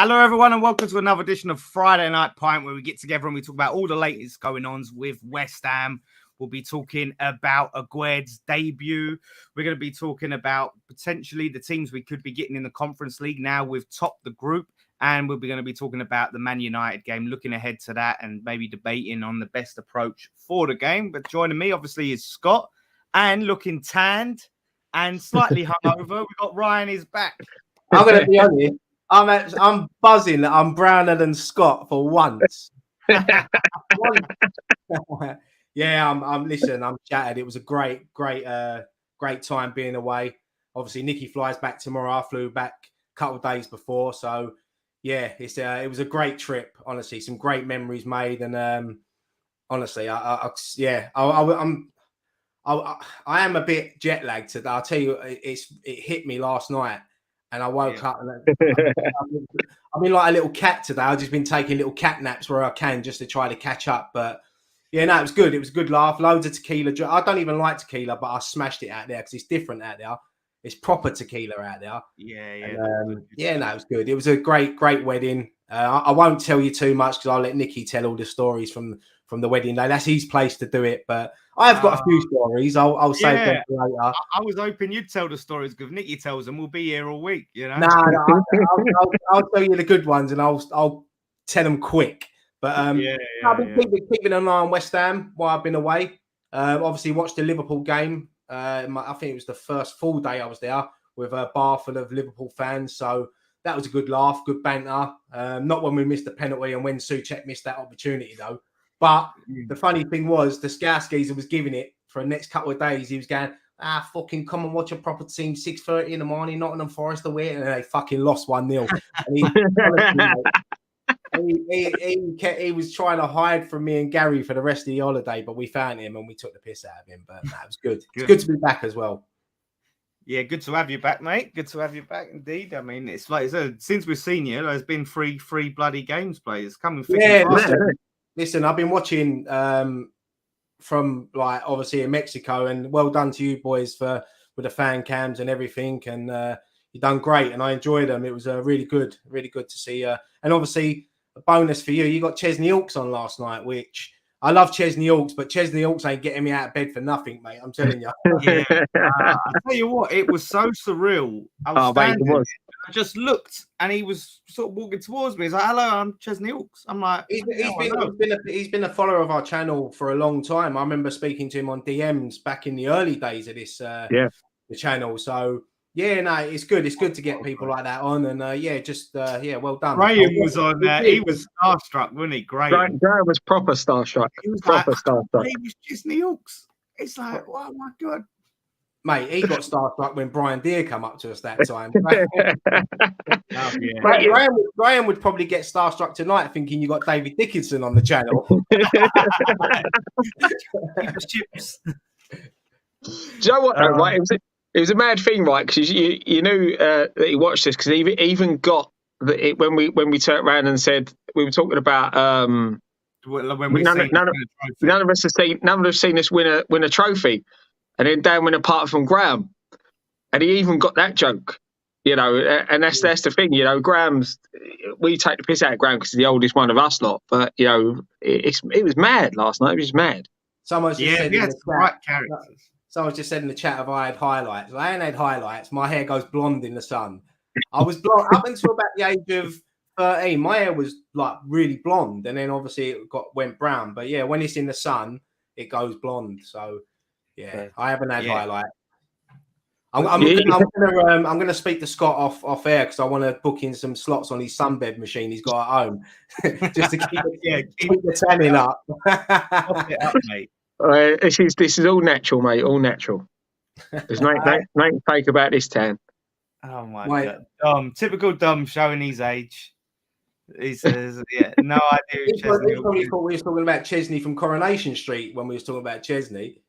Hello, everyone, and welcome to another edition of Friday Night Pint, where we get together and we talk about all the latest going-ons with West Ham. We'll be talking about Aguerd's debut. We're going to be talking about potentially the teams we could be getting in the Conference League now we've topped the group. And we'll be going to be talking about the Man United game, looking ahead to that and maybe debating on the best approach for the game. But joining me, obviously, is Scott, and looking tanned and slightly hungover. We've got Ryan is back. I'm going to be honest. I'm buzzing that I'm browner than Scott for once. Yeah, I'm listening. I'm shattered. It was a great time being away. Obviously, Nicky flies back tomorrow. I flew back a couple of days before, so yeah, it was a great trip. Honestly, some great memories made, and honestly, I am a bit jet lagged today. I'll tell you, it hit me last night. And I woke up and I've been like a little cat today. I've just been taking little cat naps where I can just to try to catch up. But yeah, no, it was good. It was a good laugh. Loads of tequila. I don't even like tequila, but I smashed it out there because it's different out there. It's proper tequila out there. Yeah. And, it was good. It was a great wedding. I won't tell you too much because I'll let Nicky tell all the stories from the wedding day. That's his place to do it. But I've got a few stories. I'll save them for later. I was hoping you'd tell the stories because Nicky tells them. We'll be here all week, you know. No, I'll tell you the good ones, and I'll tell them quick. But I've been keeping an eye on West Ham while I've been away. Obviously, watched the Liverpool game. I think it was the first full day I was there with a bar full of Liverpool fans. So that was a good laugh, good banter. Not when we missed the penalty and when Souček missed that opportunity, though. But the funny thing was, the Scouse geezer was giving it for the next couple of days. He was going, fucking come and watch a proper team, 6:30 in the morning, Nottingham Forest away, and they fucking lost 1-0. He was trying to hide from me and Gary for the rest of the holiday, but we found him and we took the piss out of him. But that was good. It's good to be back as well. Yeah, good to have you back, mate. Good to have you back, indeed. I mean, it's like since we've seen you, there's been three bloody games played. It's coming thick and fast. Listen, I've been watching from like obviously in Mexico, and well done to you boys with the fan cams and everything. And you've done great, and I enjoyed them. It was really good to see. And obviously, a bonus for you, you got Chesney Hawkes on last night, which I love Chesney Hawkes, but Chesney Hawkes ain't getting me out of bed for nothing, mate. I'm telling you. I tell you what, it was so surreal. I just looked, and he was sort of walking towards me. He's like, "Hello, I'm Chesney Hawkes." I'm like, he's been a follower of our channel for a long time. I remember speaking to him on DMs back in the early days of this the channel. So yeah, no, it's good. It's good to get people like that on, and well done. Graham was on there. He was starstruck, wasn't he? Graham was proper starstruck. He was starstruck. He was Chesney Hawkes. It's like, oh my god. Mate, he got starstruck when Brian Deere come up to us that time. Graham would probably get starstruck tonight thinking you got David Dickinson on the channel. Chips. Do you know what, though, right? It was a mad thing, right? Because you knew that he watched this, because he even got when we turned around and said we were talking about none of us have seen us win a trophy. And then Dan went apart from Graham, and he even got that joke, you know. And that's the thing, you know. We take the piss out of Graham because he's the oldest one of us lot, but you know, it was mad last night. It was mad. Someone's just said in the chat, someone's just said in the chat if I had highlights. I ain't had highlights. My hair goes blonde in the sun. I was blonde up until about the age of 13. My hair was like really blonde, and then obviously it went brown. But yeah, when it's in the sun, it goes blonde. So. Yeah, I haven't had highlight. I'm gonna speak to Scott off air because I want to book in some slots on his sunbed machine he's got at home, just to keep the tanning up. It up, mate. This is all natural, mate. All natural. There's nothing fake about this tan. Oh my god, typical Dom showing his age. He says, no idea. He probably thought we were talking about Chesney from Coronation Street when we was talking about Chesney.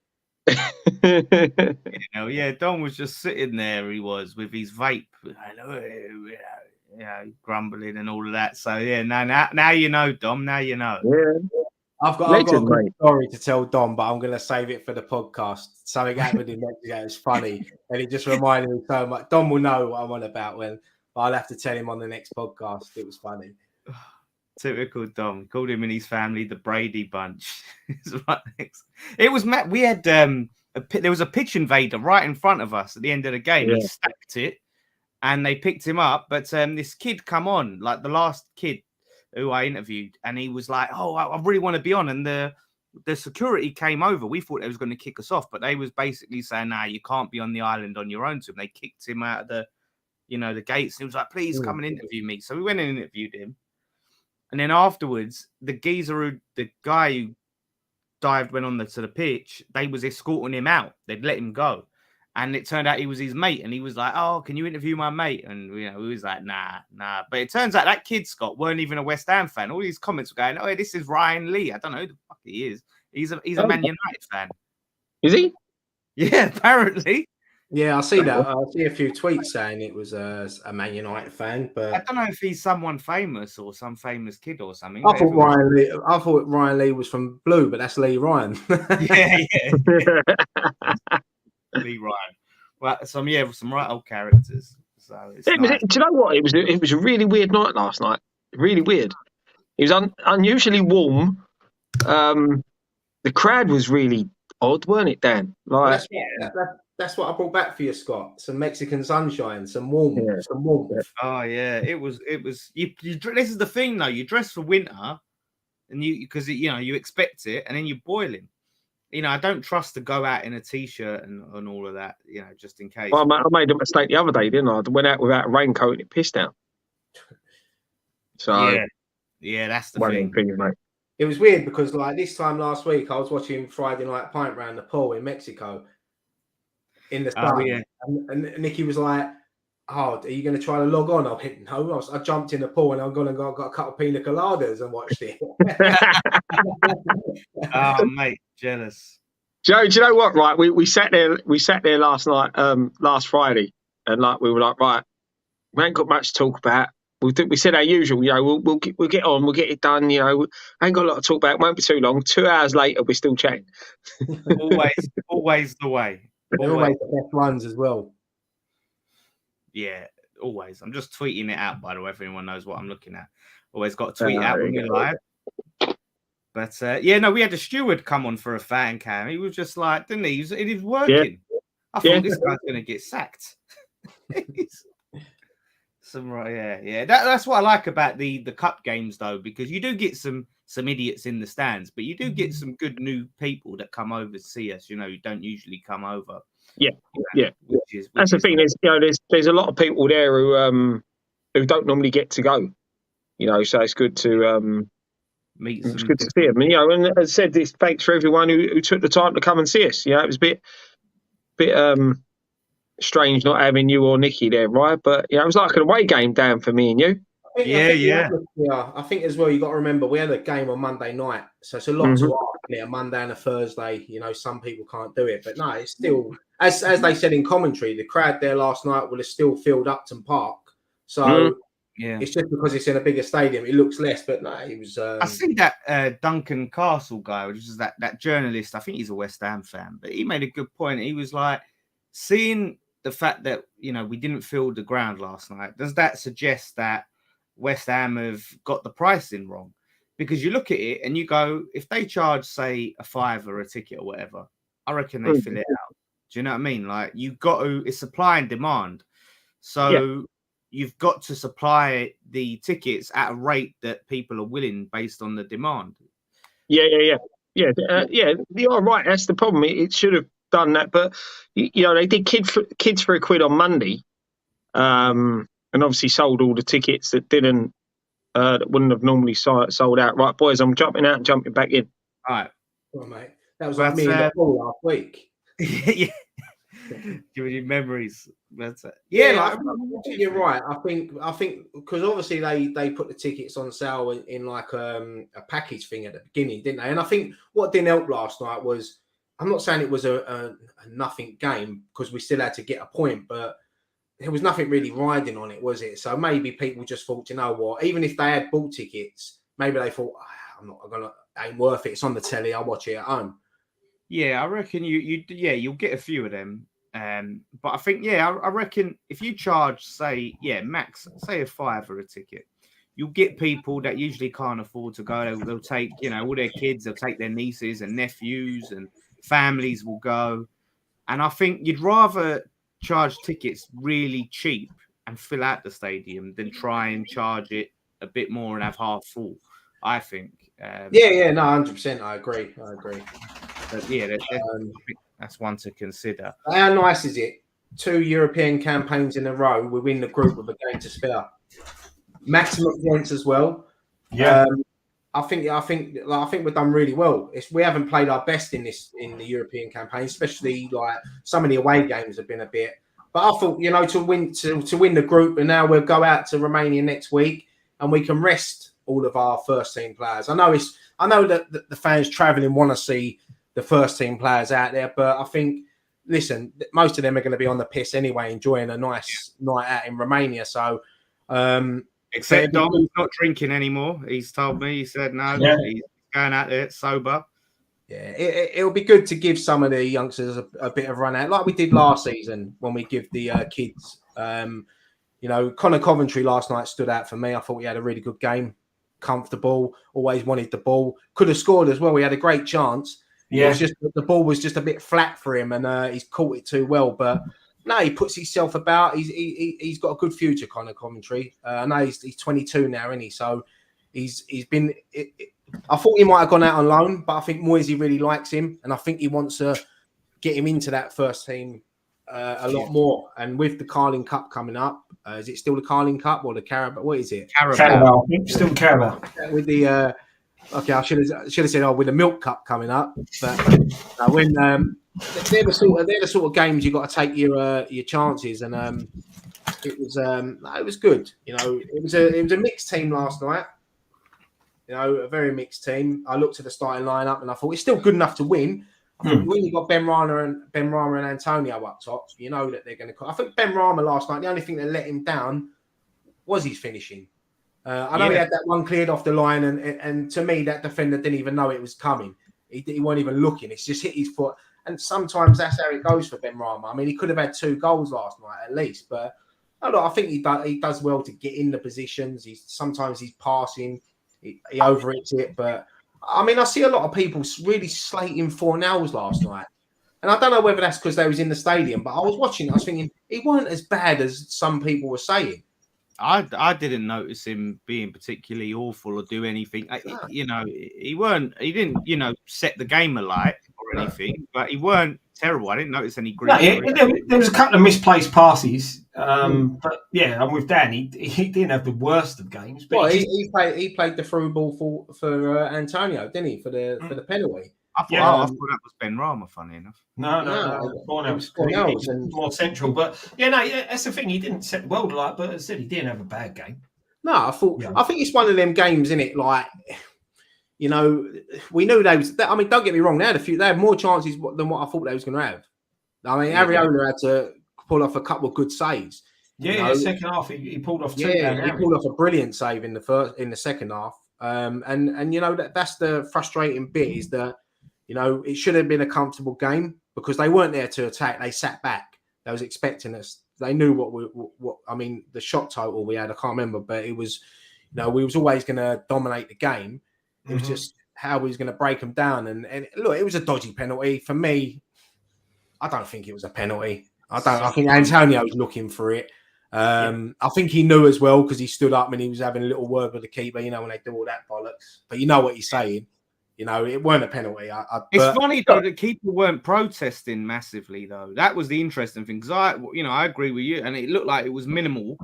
Don was just sitting there. He was with his vape, grumbling and all of that. So now you know, Dom. Now you know. Yeah. I've got a good story to tell Dom, but I'm going to save it for the podcast. Something happened in Mexico. It's funny, and it just reminded me so much. Dom will know what I'm on about when I'll have to tell him on the next podcast. It was funny. Typical Dom. Called him and his family the Brady Bunch. It was Matt. We had there was a pitch invader right in front of us at the end of the game. He stacked it, and they picked him up. But this kid come on, like the last kid who I interviewed, and he was like, "Oh, I really want to be on." And the security came over. We thought they was going to kick us off, but they was basically saying, "Nah, you can't be on the island on your own." So they kicked him out of the gates. And he was like, "Please come and interview me." So we went and interviewed him. And then afterwards, the guy who went on to the pitch, they was escorting him out. They'd let him go. And it turned out he was his mate. And he was like, "Oh, can you interview my mate?" And, we was like, nah. But it turns out that kid, Scott, weren't even a West Ham fan. All these comments were going, "Oh, this is Ryan Lee." I don't know who the fuck he is. He's a Man United fan. Is he? Yeah, apparently. Yeah, I see that. I see a few tweets saying it was a Man United fan, but I don't know if he's someone famous or some famous kid or something. I thought Ryan Lee was from Blue, but that's Lee Ryan. yeah. Lee Ryan. Well, some right old characters. So it's nice. Do you know what? It was a really weird night last night. Really weird. It was unusually warm. The crowd was really odd, weren't it, Dan? Like, that's what I brought back for you, Scott. Some Mexican sunshine, some warmth. Oh yeah, it was. You this is the thing though. You dress for winter, and because you expect it, and then you're boiling. I don't trust to go out in a t-shirt and all of that. Just in case. Well, I made a mistake the other day, didn't I? I went out without a raincoat and it pissed down. So yeah, that's the thing, mate. It was weird because like this time last week, I was watching Friday Night Pint round the pool in Mexico. In the sun, and Nicky was like, "Oh, are you going to try to log on?" I went, "No." I jumped in the pool and got a couple of pina coladas and watched it. Oh, mate, jealous. Joe, do you know what? Right, we sat there last night, last Friday, and like we were like, right, we ain't got much to talk about. We said our usual, we'll get on, we'll get it done. Ain't got a lot to talk about. It won't be too long. 2 hours later, we're still chatting. always the way. They're always the best ones as well. Yeah, always. I'm just tweeting it out, by the way, if anyone knows what I'm looking at. Always got to tweet out when we're live. But we had a steward come on for a fan cam. He was just like, didn't he? He was working. Yeah. I thought this guy's going to get sacked. That's what I like about the cup games, though, because you do get some idiots in the stands, but you do get some good new people that come over to see us. You don't usually come over. That's the thing. There's a lot of people there who don't normally get to go. So it's good to meet. It's good to see them. And as I said, this thanks for everyone who took the time to come and see us. It was a bit strange not having you or Nicky there, right? But it was like an away game down for me and you. I think as well, you got to remember we had a game on Monday night, so it's a lot to ask. A Monday and a Thursday, some people can't do it, but no, it's still as they said in commentary, the crowd there last night will have still filled Upton Park. So it's just because it's in a bigger stadium, it looks less. But no, it was. I see that Duncan Castle guy, which is that journalist. I think he's a West Ham fan, but he made a good point. He was like, seeing the fact that we didn't fill the ground last night, does that suggest that West Ham have got the pricing wrong? Because you look at it and you go, if they charge, say, a £5 a ticket or whatever, I reckon they fill it out. Do you know what I mean? Like, you've got to, it's supply and demand. So you've got to supply the tickets at a rate that people are willing based on the demand. You're right. That's the problem. It should have done that, but they did kids for £1 on Monday, and obviously sold all the tickets that didn't. That wouldn't have normally sold out. Right, boys, I'm jumping out and jumping back in. All right. Well, mate, that was like me in the pool last week. Yeah. Giving you memories. That's it. You're right. I think because obviously they put the tickets on sale in like a package thing at the beginning, didn't they? And I think what didn't help last night was, I'm not saying it was a nothing game because we still had to get a point, but there was nothing really riding on it, was it? So maybe people just thought, you know what, even if they had bought tickets, maybe they thought, ain't worth it. It's on the telly. I'll watch it at home. Yeah, I reckon you'll get a few of them. But I think, I reckon if you charge, max, say a £5 a ticket, you'll get people that usually can't afford to go. They'll take, all their kids, they'll take their nieces and nephews, and families will go. And I think you'd rather charge tickets really cheap and fill out the stadium than try and charge it a bit more and have half full, I think. No, 100%. I agree. But that's one to consider. How nice is it? 2 European campaigns in a row, we win the group with a game to spare. Maximum points as well. Yeah. I think we've done really well. We haven't played our best in the European campaign, especially like some of the away games have been a bit. But I thought, to win the group, and now we'll go out to Romania next week, and we can rest all of our first team players. I know that the fans travelling want to see the first team players out there, but I think, listen, most of them are going to be on the piss anyway, enjoying a nice night out in Romania. So, except Dom's not drinking anymore. He's told me. He said no. Yeah. He's going out there sober. Yeah, it'll be good to give some of the youngsters a bit of run out, like we did last season when we give the kids. Connor Coventry last night stood out for me. I thought he had a really good game, comfortable, always wanted the ball, could have scored as well. He had a great chance. Yeah, it was just the ball was just a bit flat for him, and he's caught it too well. But no, he puts himself about. He's got a good future, Connor Coventry. I know he's 22 now, isn't he? So he's been. I thought he might have gone out on loan, but I think Moisey really likes him, and I think he wants to get him into that first team a lot more. And with the Carling Cup coming up, is it still the Carling Cup or the Carabao? What is it? Carabao. Still Carabao. With the okay, I should have said with the Milk Cup coming up, but when they're the sort of games you got to take your chances, and it was good. It was a mixed team last night. A very mixed team. I looked at the starting lineup and I thought it's still good enough to win. When you got Ben Rama and Antonio up top, you know that they're going to. I think Ben Rama last night, the only thing that let him down was his finishing. I know he had that one cleared off the line, and to me, that defender didn't even know it was coming. He wasn't even looking. It's just hit his foot. And sometimes that's how it goes for Ben Rama. I mean, he could have had 2 goals last night at least, but I think he does well to get in the positions. Sometimes he's passing. He overhits it, but I mean, I see a lot of people really slating Fornells last night, and I don't know whether that's because they was in the stadium. But I was watching, I was thinking he weren't as bad as some people were saying. I didn't notice him being particularly awful or do anything. He didn't set the game alight or anything, but he weren't terrible. I didn't notice any green. There was a couple of misplaced passes, but I'm with Dan. He didn't have the worst of games. But he played the through ball for Antonio, didn't he, for the penalty? I thought that was Ben Rama. Funny enough. No. Fornells and more central, but that's the thing. He didn't set the world alight, but as I said, he didn't have a bad game. No, I think it's one of them games, isn't it? Like, we knew they was. I mean, don't get me wrong. They had more chances than what I thought they was going to have. I mean, Ariola had to pull off a couple of good saves. The second half he pulled off 2. Yeah, he pulled off a brilliant save in the second half. That's the frustrating bit is that it should have been a comfortable game because they weren't there to attack. They sat back. They was expecting us. They knew what I mean. The shot total we had, I can't remember, but it was, we was always going to dominate the game. It was just how we was going to break them down. And look, it was a dodgy penalty for me. I don't think it was a penalty. I think Antonio was looking for it. I think he knew as well because he stood up and he was having a little word with the keeper. When they do all that bollocks, but you know what he's saying. It weren't a penalty. It's funny though that keeper weren't protesting massively though. That was the interesting thing because I agree with you, and it looked like it was minimal.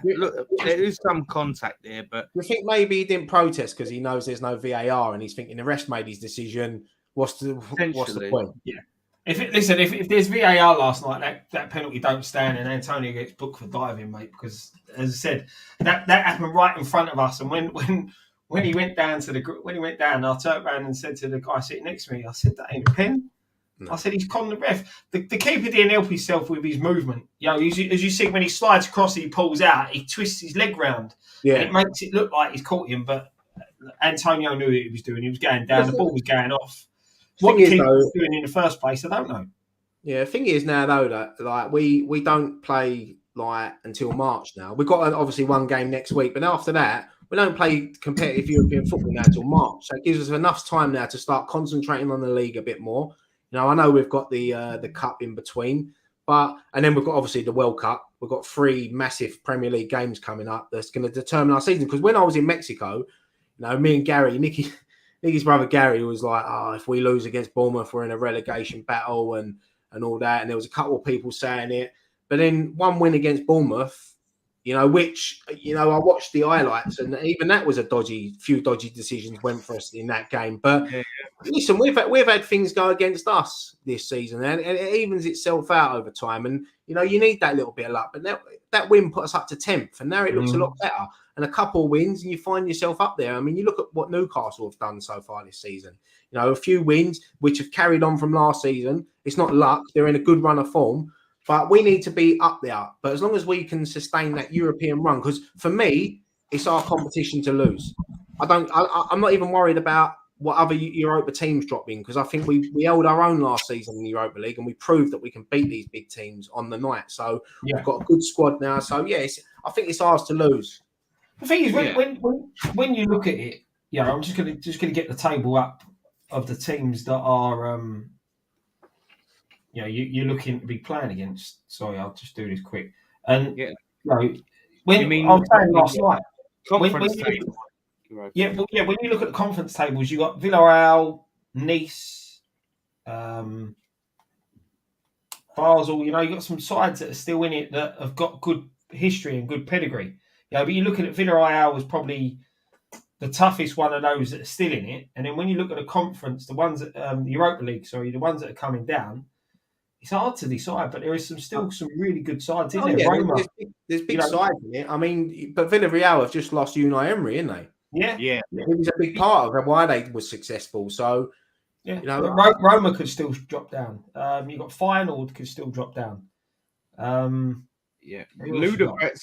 Look, there is some contact there, but you think maybe he didn't protest because he knows there's no VAR and he's thinking the ref made his decision. What's the point? Yeah. If there's VAR last night, that penalty don't stand, and Antonio gets booked for diving, mate. Because as I said, that happened right in front of us, and when he went down I turned around and said to the guy sitting next to me, I said, that ain't a pen. No. I said, he's conned the ref. The keeper didn't help himself with his movement. As you see, when he slides across, he pulls out, he twists his leg round. Yeah. And it makes it look like he's caught him, but Antonio knew what he was doing. He was going down, the ball was going off. What the keeper was doing in the first place, I don't know. Yeah, the thing is now though that like we don't play like until March now. We've got obviously one game next week, but after that we don't play competitive European football now until March. So it gives us enough time now to start concentrating on the league a bit more. You know, I know we've got the cup in between, and then we've got obviously the World Cup. We've got 3 massive Premier League games coming up that's going to determine our season. Because when I was in Mexico, you know, me and Gary, Nicky's brother Gary was like, "Oh, if we lose against Bournemouth, we're in a relegation battle and all that." And there was a couple of people saying it. But then one win against Bournemouth, you know, which, you know, I watched the highlights and even that was a few dodgy decisions went for us in that game. But listen, we've had things go against us this season and it evens itself out over time. And, you know, you need that little bit of luck. But that win put us up to 10th and now it looks a lot better. And a couple of wins and you find yourself up there. I mean, you look at what Newcastle have done so far this season. You know, a few wins which have carried on from last season. It's not luck. They're in a good run of form. But we need to be up there. But as long as we can sustain that European run, because for me, it's our competition to lose. I'm not even worried about what other Europa teams drop in, because I think we held our own last season in the Europa League and we proved that we can beat these big teams on the night. So we've got a good squad now. So yes, I think it's ours to lose. The thing is, when you look at it, I'm just gonna get the table up of the teams that are you're looking to be playing against. Sorry, I'll just do this quick. And when I was saying last night, when you look at the conference tables, you got Villarreal, Nice, Basel. You know, you got some sides that are still in it that have got good history and good pedigree. But you're looking at Villarreal was probably the toughest one of those that are still in it. And then when you look at the conference, the ones that the Europa League, the ones that are coming down. It's hard to decide, but there is still some really good sides in there. Yeah, there's big sides in it. I mean, but Villarreal have just lost Unai Emery, haven't they? Yeah. He was a big part of why they were successful. So, but Roma could still drop down. You got Feyenoord could still drop down. Ludogorets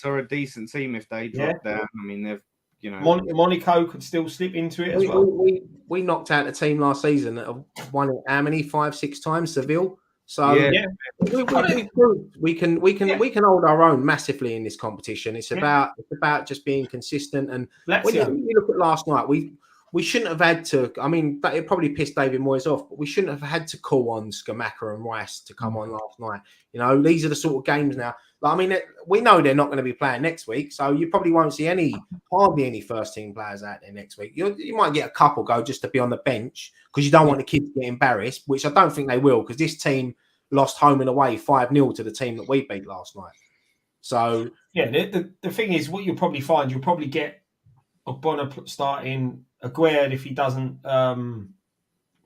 are a decent team if they drop down. I mean, they've Monaco could still slip into it as well. We knocked out a team last season that have won it how many 5-6 times? Seville. So we can hold our own massively in this competition. It's about just being consistent. And when you look at last night, we shouldn't have had to. I mean, it probably pissed David Moyes off, but we shouldn't have had to call on Skamaka and Rice to come on last night. You know, these are the sort of games now. Like, I mean, we know they're not going to be playing next week, so you probably won't see hardly any first team players out there next week. You might get a couple go just to be on the bench because you don't want the kids to get embarrassed, which I don't think they will, because this team lost home and away 5-0 to the team that we beat last night. So the thing is, what you'll probably find, you'll probably get Ogbonna starting, Aguerd if he doesn't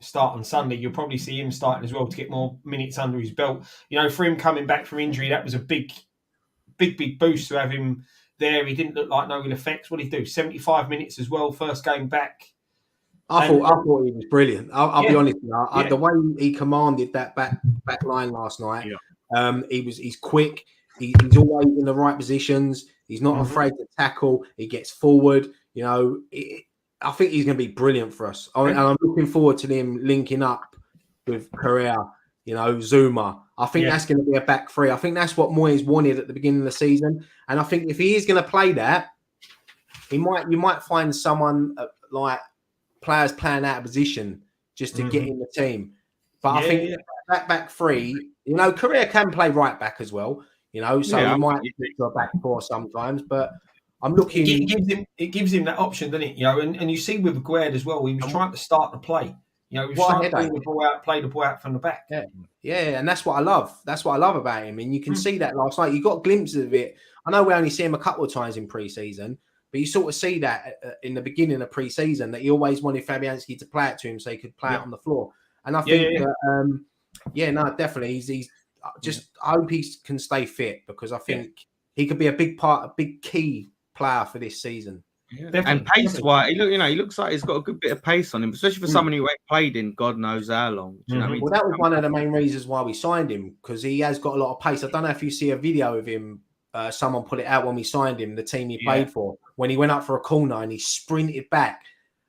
start on Sunday. You'll probably see him starting as well to get more minutes under his belt. You know, for him coming back from injury, that was a big boost to have him there. He didn't look like no ill effects. What did he do? 75 minutes as well, first game back. I thought he was brilliant. I'll be honest with you. The way he commanded that back line last night, he's quick. He's always in the right positions. He's not afraid to tackle. He gets forward. You know, I think he's going to be brilliant for us. And I'm looking forward to him linking up with Correa, Zuma. I think that's going to be a back three. I think that's what Moyes wanted at the beginning of the season. And I think if he is going to play that, you might find someone like players playing out of position just to get in the team. But I think that back three, Correa can play right back as well, so he might get to a back four sometimes. But I'm looking. It gives him that option, doesn't it? And you see with Aguerd as well, he was trying to start the play. He was trying to play the ball out from the back. Yeah, and that's what I love. That's what I love about him. And you can see that last night. You got glimpses of it. I know we only see him a couple of times in pre-season, but you sort of see that in the beginning of pre-season that he always wanted Fabianski to play it to him so he could play it on the floor. And I think that, definitely. He's just I hope he can stay fit because I think he could be a big key player for this season. Yeah. And pace-wise, he looks like he's got a good bit of pace on him, especially for someone who ain't played in God knows how long. Do you know what I mean? Well, that was one of the main reasons why we signed him, because he has got a lot of pace. I don't know if you see a video of him. Someone put it out when we signed him, the team he played for, when he went up for a corner and he sprinted back.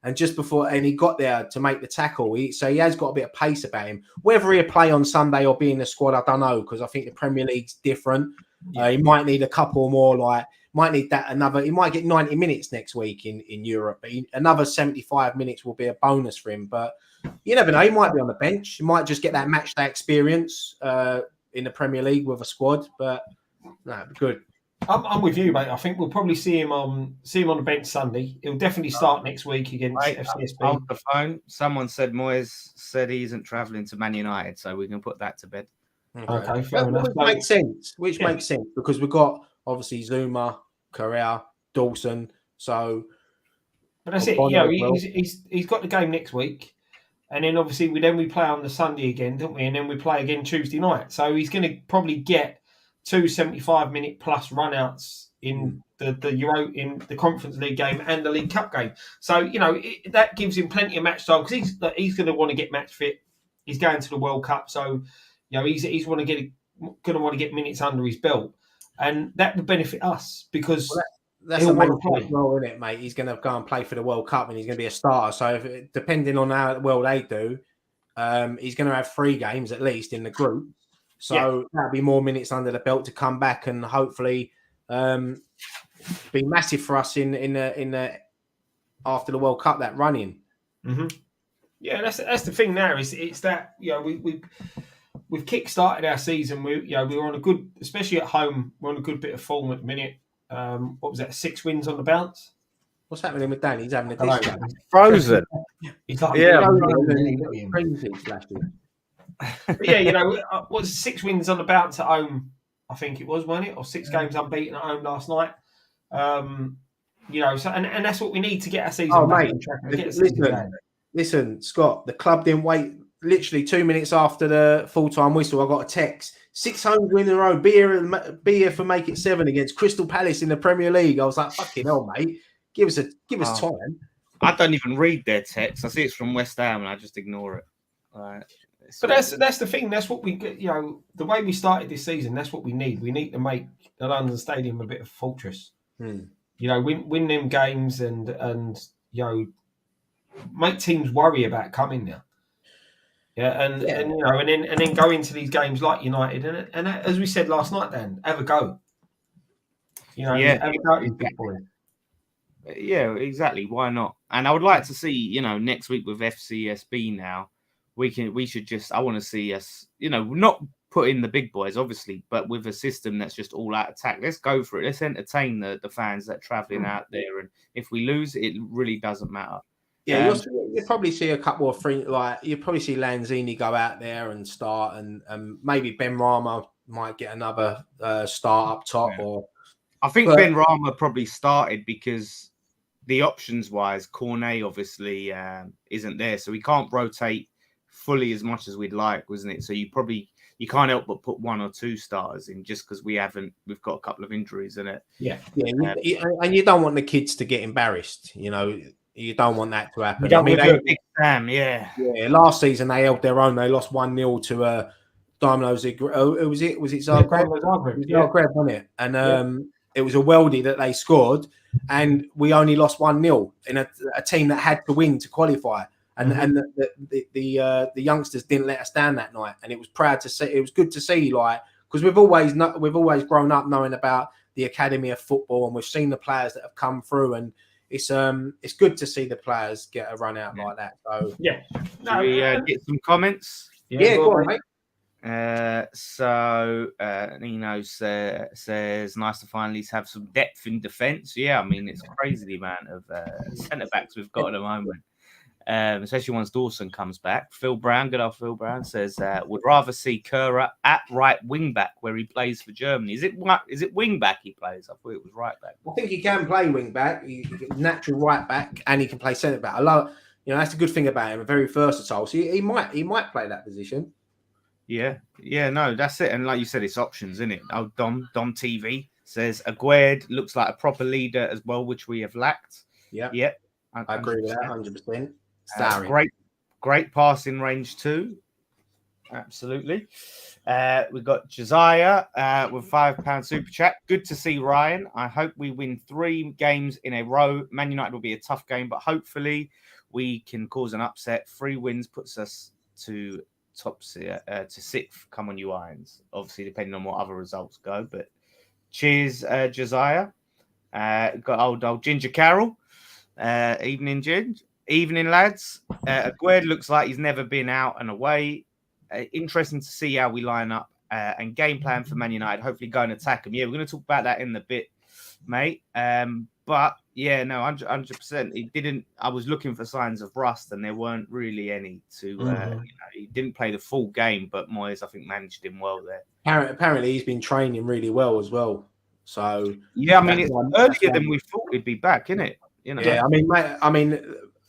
and just before, and he got there to make the tackle. So he has got a bit of pace about him. Whether he'll play on Sunday or be in the squad, I don't know, because I think the Premier League's different. Yeah. He might need a couple more, might need that another. He might get 90 minutes next week in Europe, but another 75 minutes will be a bonus for him. But you never know. He might be on the bench. He might just get that match day experience in the Premier League with a squad. But no, it'd be good. I'm with you, mate. I think we'll probably see him on the bench Sunday. He'll definitely start next week against FCSB. On the phone, someone said Moyes said he isn't travelling to Man United, so we can put that to bed. Okay, fair enough. Which makes sense. Makes sense because we've got obviously Zuma, Correa, Dawson. So, but that's it. You know, he's got the game next week, and then obviously we play on the Sunday again, don't we? And then we play again Tuesday night. So he's going to probably get 2 75-minute plus runouts in the Euro, in the Conference League game and the League Cup game. So you know that gives him plenty of match time because he's going to want to get match fit. He's going to the World Cup, so you know he's going to want to get minutes under his belt, and that would benefit us because that's the main point, isn't it, mate? He's going to go and play for the World Cup, and he's going to be a starter. So depending on how well they do, he's going to have 3 games at least in the group. So that'll be more minutes under the belt to come back and hopefully be massive for us in the after the World Cup, that running. Mm-hmm. Yeah, that's the thing now. It's that, you know, we've kick-started our season. We were on a good, especially at home, we're on a good bit of form at the minute. What was that? 6 wins on the bounce. What's happening with Dan? He's having a dish. Frozen. He's like, But yeah, you know, what's 6 wins on the bounce at home? I think it was, wasn't it? Or 6 games unbeaten at home last night. You know, so and that's what we need to get our season back on track. Listen, Scott, the club didn't wait. Literally 2 minutes after the full-time whistle, I got a text. 6 home wins in a row. Be here for make it 7 against Crystal Palace in the Premier League. I was like, fucking hell, mate. Give us time. I don't even read their text. I see it's from West Ham and I just ignore it. But that's the thing. That's what we, you know, the way we started this season. That's what we need. We need to make the London Stadium a bit of a fortress. You know, win them games and you know, make teams worry about coming there. Yeah, and you know, and then go into these games like United and as we said last night, Dan, have a go. You know, have a go, big boy. Yeah, exactly. Why not? And I would like to see, you know, next week with FCSB now. I want to see us, you know, not put in the big boys, obviously, but with a system that's just all out attack. Let's go for it. Let's entertain the fans that are travelling out there. And if we lose, it really doesn't matter. Yeah, you'll probably see a couple of free, you'll probably see Lanzini go out there and start, and maybe Ben Rama might get another start up top. I think Ben Rama probably started because the options-wise, Cornet obviously isn't there, so we can't rotate fully as much as we'd like, wasn't it? So you can't help but put 1 or 2 starters in just because we've got a couple of injuries in it. Yeah. And you don't want the kids to get embarrassed, you know. You don't want that to happen. Big Sam, yeah. Last season they held their own. They lost 1-0 to Dynamo Zagreb. Was it Zagreb? Zagreb, wasn't it? And it was a weldy that they scored, and we only lost 1-0 in a team that had to win to qualify. And the youngsters didn't let us down that night, and it was proud to see. It was good to see, like, because we've always grown up knowing about the Academy of Football, and we've seen the players that have come through, and it's good to see the players get a run out like that. So Should we get some comments? Go on, mate. Nino says, nice to finally have some depth in defence. Yeah, I mean, it's crazy the amount of centre backs we've got at the moment. Especially once Dawson comes back. Phil Brown, good old Phil Brown, says would rather see Kerr at right wing back where he plays for Germany. Is it wing back he plays? I thought it was right back. I think he can play wing back. He's natural right back, and he can play centre back. I love, you know, that's a good thing about him. Very versatile. So he might play that position. Yeah, no, that's it. And like you said, it's options, isn't it? Oh, Dom TV says Aguerd looks like a proper leader as well, which we have lacked. Yeah, I agree with that 100%. Great passing range too. Absolutely. We've got Josiah with £5 super chat. Good to see Ryan. I hope we win 3 games in a row. Man United will be a tough game, but hopefully we can cause an upset. 3 wins puts us to to 6th. Come on, you Irons. Obviously, depending on what other results go. But cheers, Josiah. Got old Ginger Carroll. Evening, Ginger. Evening, lads. Aguerd looks like he's never been out and away. Interesting to see how we line up and game plan for Man United. Hopefully, go and attack them. Yeah, we're going to talk about that in a bit, mate. But yeah, no, 100%. He didn't. I was looking for signs of rust, and there weren't really any. He didn't play the full game, but Moyes, I think, managed him well there. Apparently, he's been training really well as well. So yeah, I mean, it's earlier than we thought he'd be back, isn't it? You know. Yeah, I mean,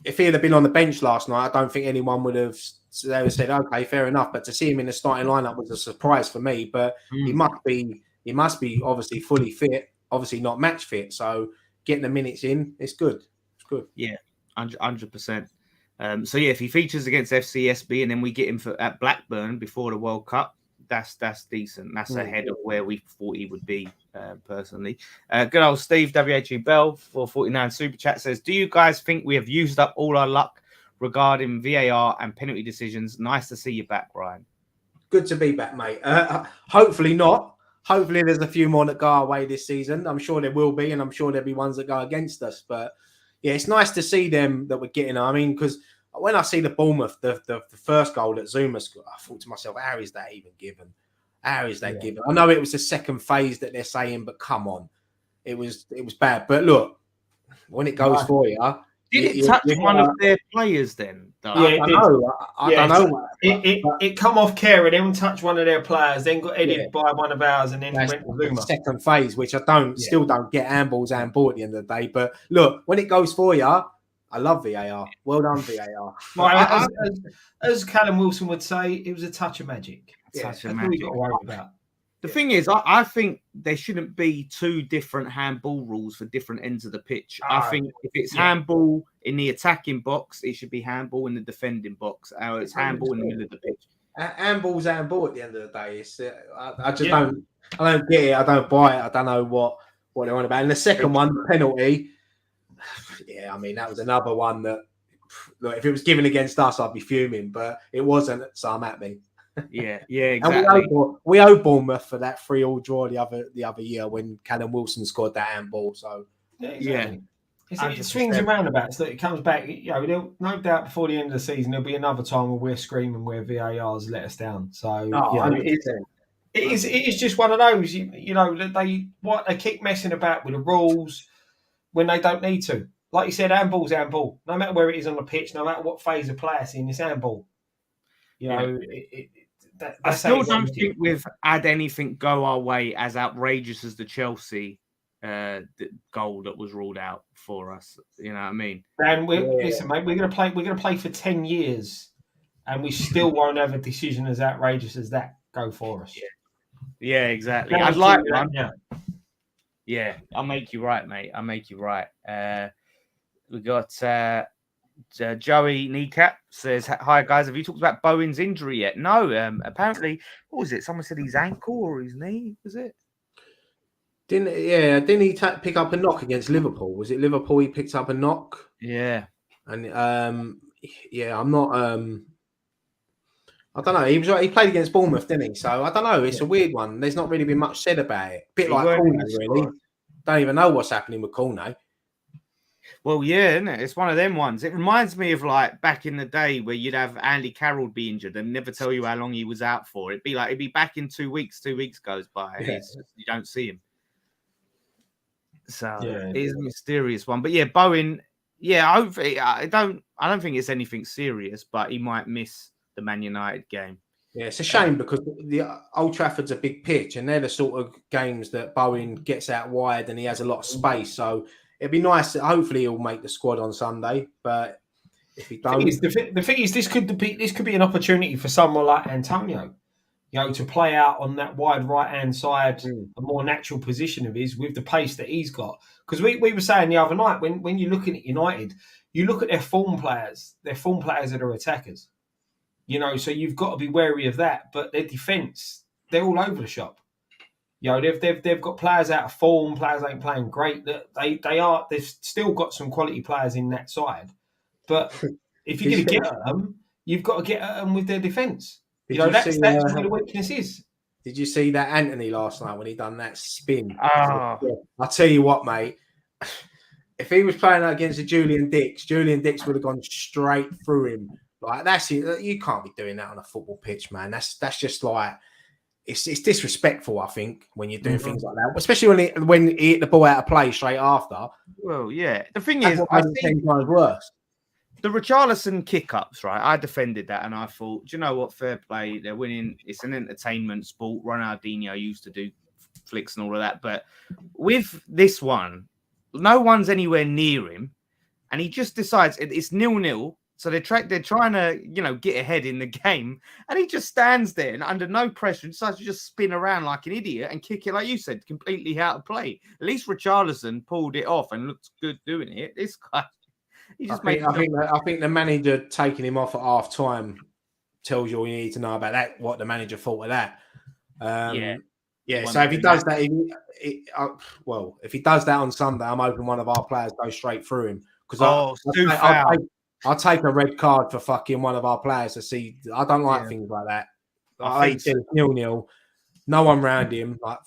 if he'd have been on the bench last night, I don't think anyone would have. They would have said, "Okay, fair enough." But to see him in the starting lineup was a surprise for me. But he must be obviously fully fit, obviously not match fit. So getting the minutes in, it's good. It's good. Yeah, 100%. So yeah, if he features against FCSB and then we get him at Blackburn before the World Cup, that's decent. That's ahead of where we thought he would be. Personally, good old Steve WHE Bell for 49 super chat says, "Do you guys think we have used up all our luck regarding VAR and penalty decisions? Nice to see you back, Ryan." Good to be back, mate. Hopefully not. Hopefully there's a few more that go our way this season. I'm sure there will be, and I'm sure there'll be ones that go against us. But yeah, it's nice to see them that we're getting. I mean, because when I see the Bournemouth, the first goal that Zuma scored, I thought to myself, how is that even given? How is that given? I know it was the second phase that they're saying, but come on, it was bad. But look, when it goes for you, did it touch one of their players then? Yeah, I don't know. It come off Kerr and then touched one of their players, then got headed by one of ours, and then went to Zuma. Second phase, which I still don't get handballs handball at the end of the day. But look, when it goes for you, I love VAR. Well done, VAR. Well, as Callum Wilson would say, it was a touch of magic. Touch of magic. Got to worry about. The thing is, I think there shouldn't be 2 different handball rules for different ends of the pitch. I think if it's handball in the attacking box, it should be handball in the defending box. It's handball in the middle of the pitch. Handball's handball at the end of the day. It's, I just don't get it. I don't buy it. I don't know what they're on about. And the second one, the penalty. Yeah, I mean, that was another one that, look, if it was given against us, I'd be fuming, but it wasn't, so I'm happy. Yeah, exactly. And we owe Bournemouth for that 3-3 draw the other year when Callum Wilson scored that handball. So exactly. It swings and roundabouts. That it comes back. You know, no doubt before the end of the season there'll be another time where we're screaming where VAR's let us down. So it is just one of those. You know, they keep messing about with the rules when they don't need to. Like you said, handball's handball. No matter where it is on the pitch, no matter what phase of play it's in, it's handball. You know, I still don't think we've had anything go our way as outrageous as the Chelsea goal that was ruled out for us. You know what I mean? And listen, mate, we're gonna play for 10 years, and we still won't have a decision as outrageous as that go for us. Yeah, exactly. I'd like one. Yeah, I'll make you right, mate. I'll make you right. We got Joey Kneecap says, "Hi guys, have you talked about Bowen's injury yet?" No. Apparently, what was it? Someone said his ankle or his knee. Was it? Didn't he pick up a knock against Liverpool? Was it Liverpool he picked up a knock? Yeah. And I'm not. I don't know. He played against Bournemouth, didn't he? So I don't know. It's a weird one. There's not really been much said about it. Bit like Cornet, really. Don't even know what's happening with Cornet. Well, yeah, isn't it? It's one of them ones. It reminds me of like back in the day where you'd have Andy Carroll be injured and never tell you how long he was out for. It'd be back in 2 weeks. 2 weeks goes by. Yeah. You don't see him. So it is a mysterious one. But yeah, Bowen. Yeah, hopefully I don't think it's anything serious, but he might miss the Man United game. Yeah, it's a shame because the Old Trafford's a big pitch, and they're the sort of games that Bowen gets out wide and he has a lot of space. So it'd be nice. Hopefully, he'll make the squad on Sunday. But if he don't, the thing is, this could be an opportunity for someone like Antonio, you know, to play out on that wide right hand side, a more natural position of his with the pace that he's got. Because we were saying the other night when you're looking at United, you look at their form players. Their form players that are attackers. You know, so you've got to be wary of that. But their defence, they're all over the shop. You know, they've got players out of form, players ain't playing great. They've still got some quality players in that side. But if you're going to get at them, you've got to get at them with their defence. You know, that's where the weakness is. Did you see that Anthony last night when he done that spin? Oh. I'll tell you what, mate. If he was playing against a Julian Dix would have gone straight through him. Like that's it. You can't be doing that on a football pitch, man. That's just like it's disrespectful. I think when you're doing things like that, especially when he hit the ball out of play straight after. Well, yeah. The thing is, I think worse. The Richarlison kick-ups, right? I defended that and I thought, do you know what? Fair play. They're winning. It's an entertainment sport. Ronaldinho used to do flicks and all of that. But with this one, no one's anywhere near him. And he just decides it's 0-0. So they're trying to, get ahead in the game. And he just stands there and under no pressure decides to just spin around like an idiot and kick it, like you said, completely out of play. At least Richarlison pulled it off and looked good doing it. This guy... I think the manager taking him off at half time tells you all you need to know about that. What the manager thought of that. So if he does that, if he does that on Sunday, I'm hoping one of our players goes straight through him because I'll take a red card for fucking one of our players to see. I don't like things like that. I hate 0-0, no one round him. Like,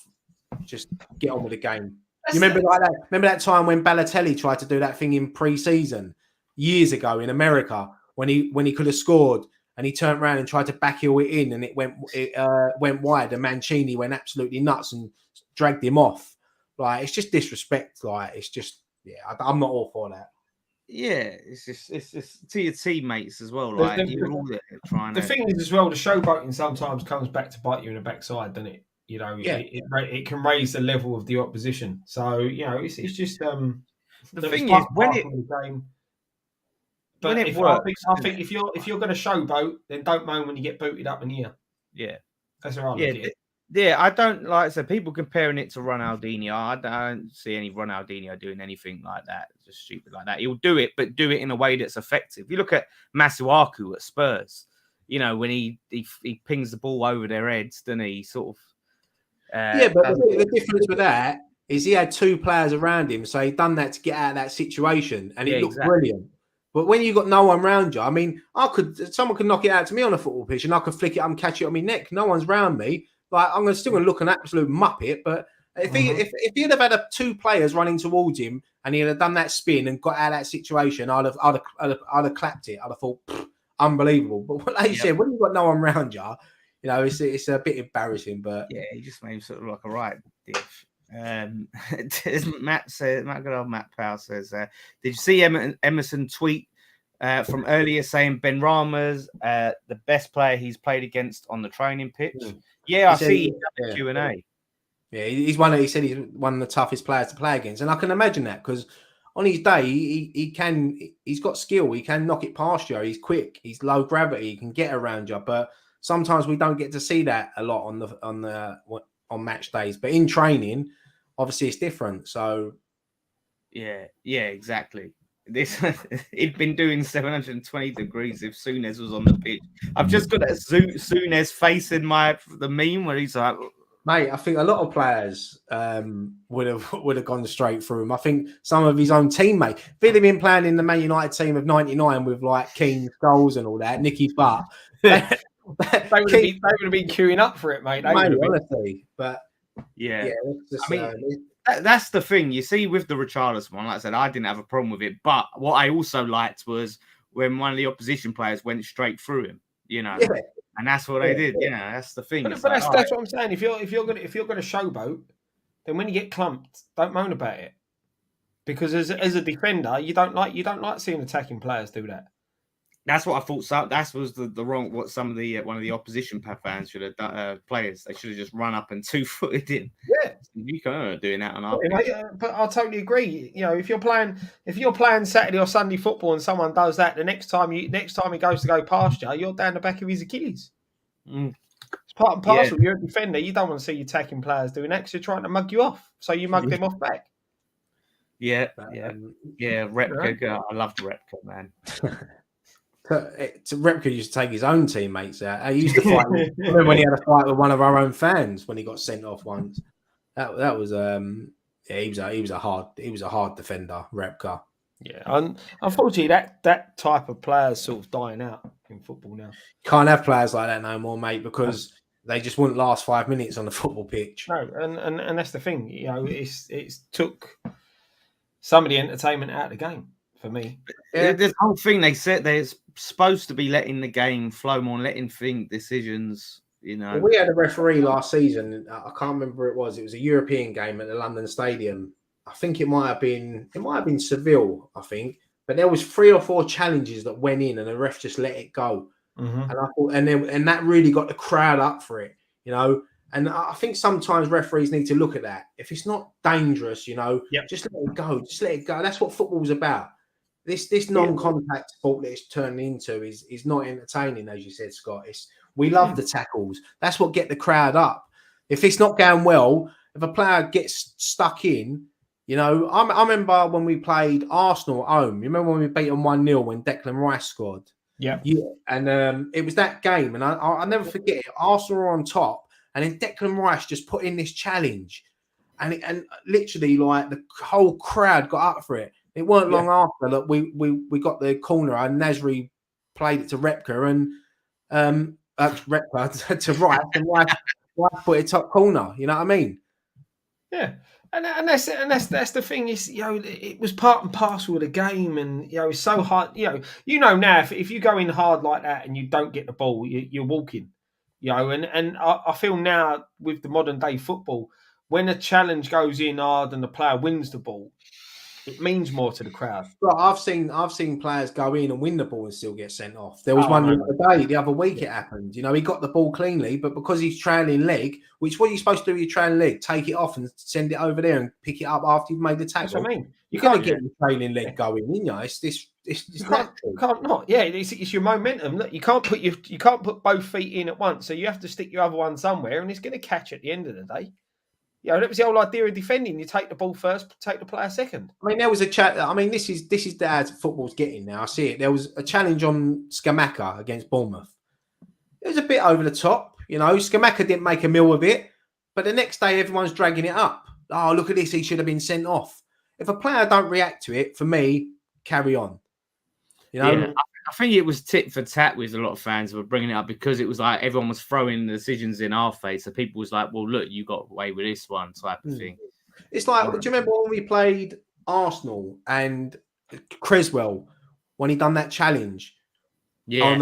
just get on with the game. You remember like that? Remember that time when Balotelli tried to do that thing in pre-season years ago in America when he could have scored and he turned around and tried to backheel it in and it went wide and Mancini went absolutely nuts and dragged him off. Like it's just disrespect. Like it's just I'm not all for that. Yeah, it's just to your teammates as well. Like the thing is as well, the showboating sometimes comes back to bite you in the backside, doesn't it? You know, it can raise the level of the opposition. So it's just the thing is when it works. I think if you're going to showboat, then don't moan when you get booted up in here. Yeah, that's how I look at it. Yeah, I don't like I said people comparing it to Ronaldinho. I don't see any Ronaldinho doing anything like that. Just stupid like that. He'll do it, but do it in a way that's effective. You look at Masuaku at Spurs. You know when he pings the ball over their heads, doesn't he? Sort of. But the difference with that is he had two players around him, so he done that to get out of that situation, and it looked brilliant. But when you got no one around you, I mean, someone could knock it out to me on a football pitch, and I could flick it up and catch it on my neck. No one's round me. Like I'm still going to look an absolute muppet. But if he'd have had two players running towards him, and he'd have done that spin and got out of that situation, I'd have clapped it. I'd have thought unbelievable. But like you said, when you've got no one around you. You know, it's a bit embarrassing, but he just made him sort of like a right diff. Good old Matt Powell says, did you see Emerson tweet from earlier saying Ben Rama's the best player he's played against on the training pitch? Yeah, I see Q&A. Yeah, he said he's one of the toughest players to play against, and I can imagine that because on his day he's got skill, he can knock it past you, he's quick, he's low gravity, he can get around you, but sometimes we don't get to see that a lot on match days, but in training, obviously it's different. So, yeah, exactly. He'd been doing 720 degrees if Souness was on the pitch. I've just got a Souness face in the meme where he's like, mate, I think a lot of players would have gone straight through him. I think some of his own teammates, if he'd have been playing in the Man United team of '99 with like Keane, Scholes, and all that, Nicky Butt. They would have been queuing up for it, mate. Honestly, but that's the thing. You see, with the Richarlison one, like I said, I didn't have a problem with it. But what I also liked was when one of the opposition players went straight through him. You know, and that's what they did. You know, that's the thing. But that's what I'm saying. If you're gonna showboat, then when you get clumped, don't moan about it. Because as a defender, you don't like seeing attacking players do that. That's what I thought. So that was the wrong. What some of the one of the opposition fans should have done. Players, they should have just run up and 2-footed in. Yeah, you can't doing that on our. But I totally agree. You know, if you're playing Saturday or Sunday football and someone does that, the next time he goes to go past you, you're down the back of his Achilles. It's part and parcel. You're a defender. You don't want to see you attacking players doing that because you're trying to mug you off. So you mug them off back. Yeah. Repka. I loved Repka, man. Repka used to take his own teammates out. He used to fight. I remember when he had a fight with one of our own fans when he got sent off once. That was he was a hard defender, Repka. Yeah, and unfortunately, that type of player is sort of dying out in football now. Can't have players like that no more, mate, because they just wouldn't last 5 minutes on the football pitch. No, and that's the thing. You know, it's took some of the entertainment out of the game for me. Yeah. This whole thing they said they're supposed to be letting the game flow more, letting decisions. You know, well, we had a referee last season. I can't remember who it was. It was a European game at the London Stadium. I think it might have been Seville, I think. But there was 3 or 4 challenges that went in, and the ref just let it go. Mm-hmm. And I thought, and that really got the crowd up for it, you know. And I think sometimes referees need to look at that. If it's not dangerous, you know, just let it go. Just let it go. That's what football's about. This non-contact sport that it's turning into is not entertaining, as you said, Scott. We love the tackles. That's what get the crowd up. If it's not going well, if a player gets stuck in, you know, I remember when we played Arsenal at home. You remember when we beat them 1-0 when Declan Rice scored? Yeah. And it was that game, and I'll never forget it. Arsenal were on top, and then Declan Rice just put in this challenge, and literally like the whole crowd got up for it. It weren't long after that we got the corner, and Nasri played it to Repka, and Repka to Rice, and Rice put it top corner. You know what I mean? Yeah. And that's the thing is, you know, it was part and parcel of the game, and you know it's so hard. You know now if you go in hard like that and you don't get the ball, you're walking. You know, and I feel now with the modern day football, when a challenge goes in hard and the player wins the ball, it means more to the crowd. Well, I've seen players go in and win the ball and still get sent off. There was one the other week. It happened. You know, he got the ball cleanly, but because he's trailing leg, which what are you supposed to do with your trailing leg? Take it off and send it over there and pick it up after you've made the tackle. That's what I mean. You can't get your trailing leg going. You know, it's natural. You can't not. Yeah, it's your momentum. Look, you can't put both feet in at once, so you have to stick your other one somewhere, and it's going to catch at the end of the day. You know, that was the whole idea of defending. You take the ball first, take the player second. I mean, there was a chat. I mean, this is how football's getting now. I see it. There was a challenge on Scamacca against Bournemouth. It was a bit over the top. You know, Scamacca didn't make a meal of it, but the next day everyone's dragging it up. Oh, look at this. He should have been sent off. If a player don't react to it, for me, carry on. You know, yeah, I think it was tit for tat with a lot of fans were bringing it up because it was like everyone was throwing the decisions in our face. So people was like, well, look, you got away with this one type of thing. It's like, do you remember when we played Arsenal and Creswell when he done that challenge? Yeah.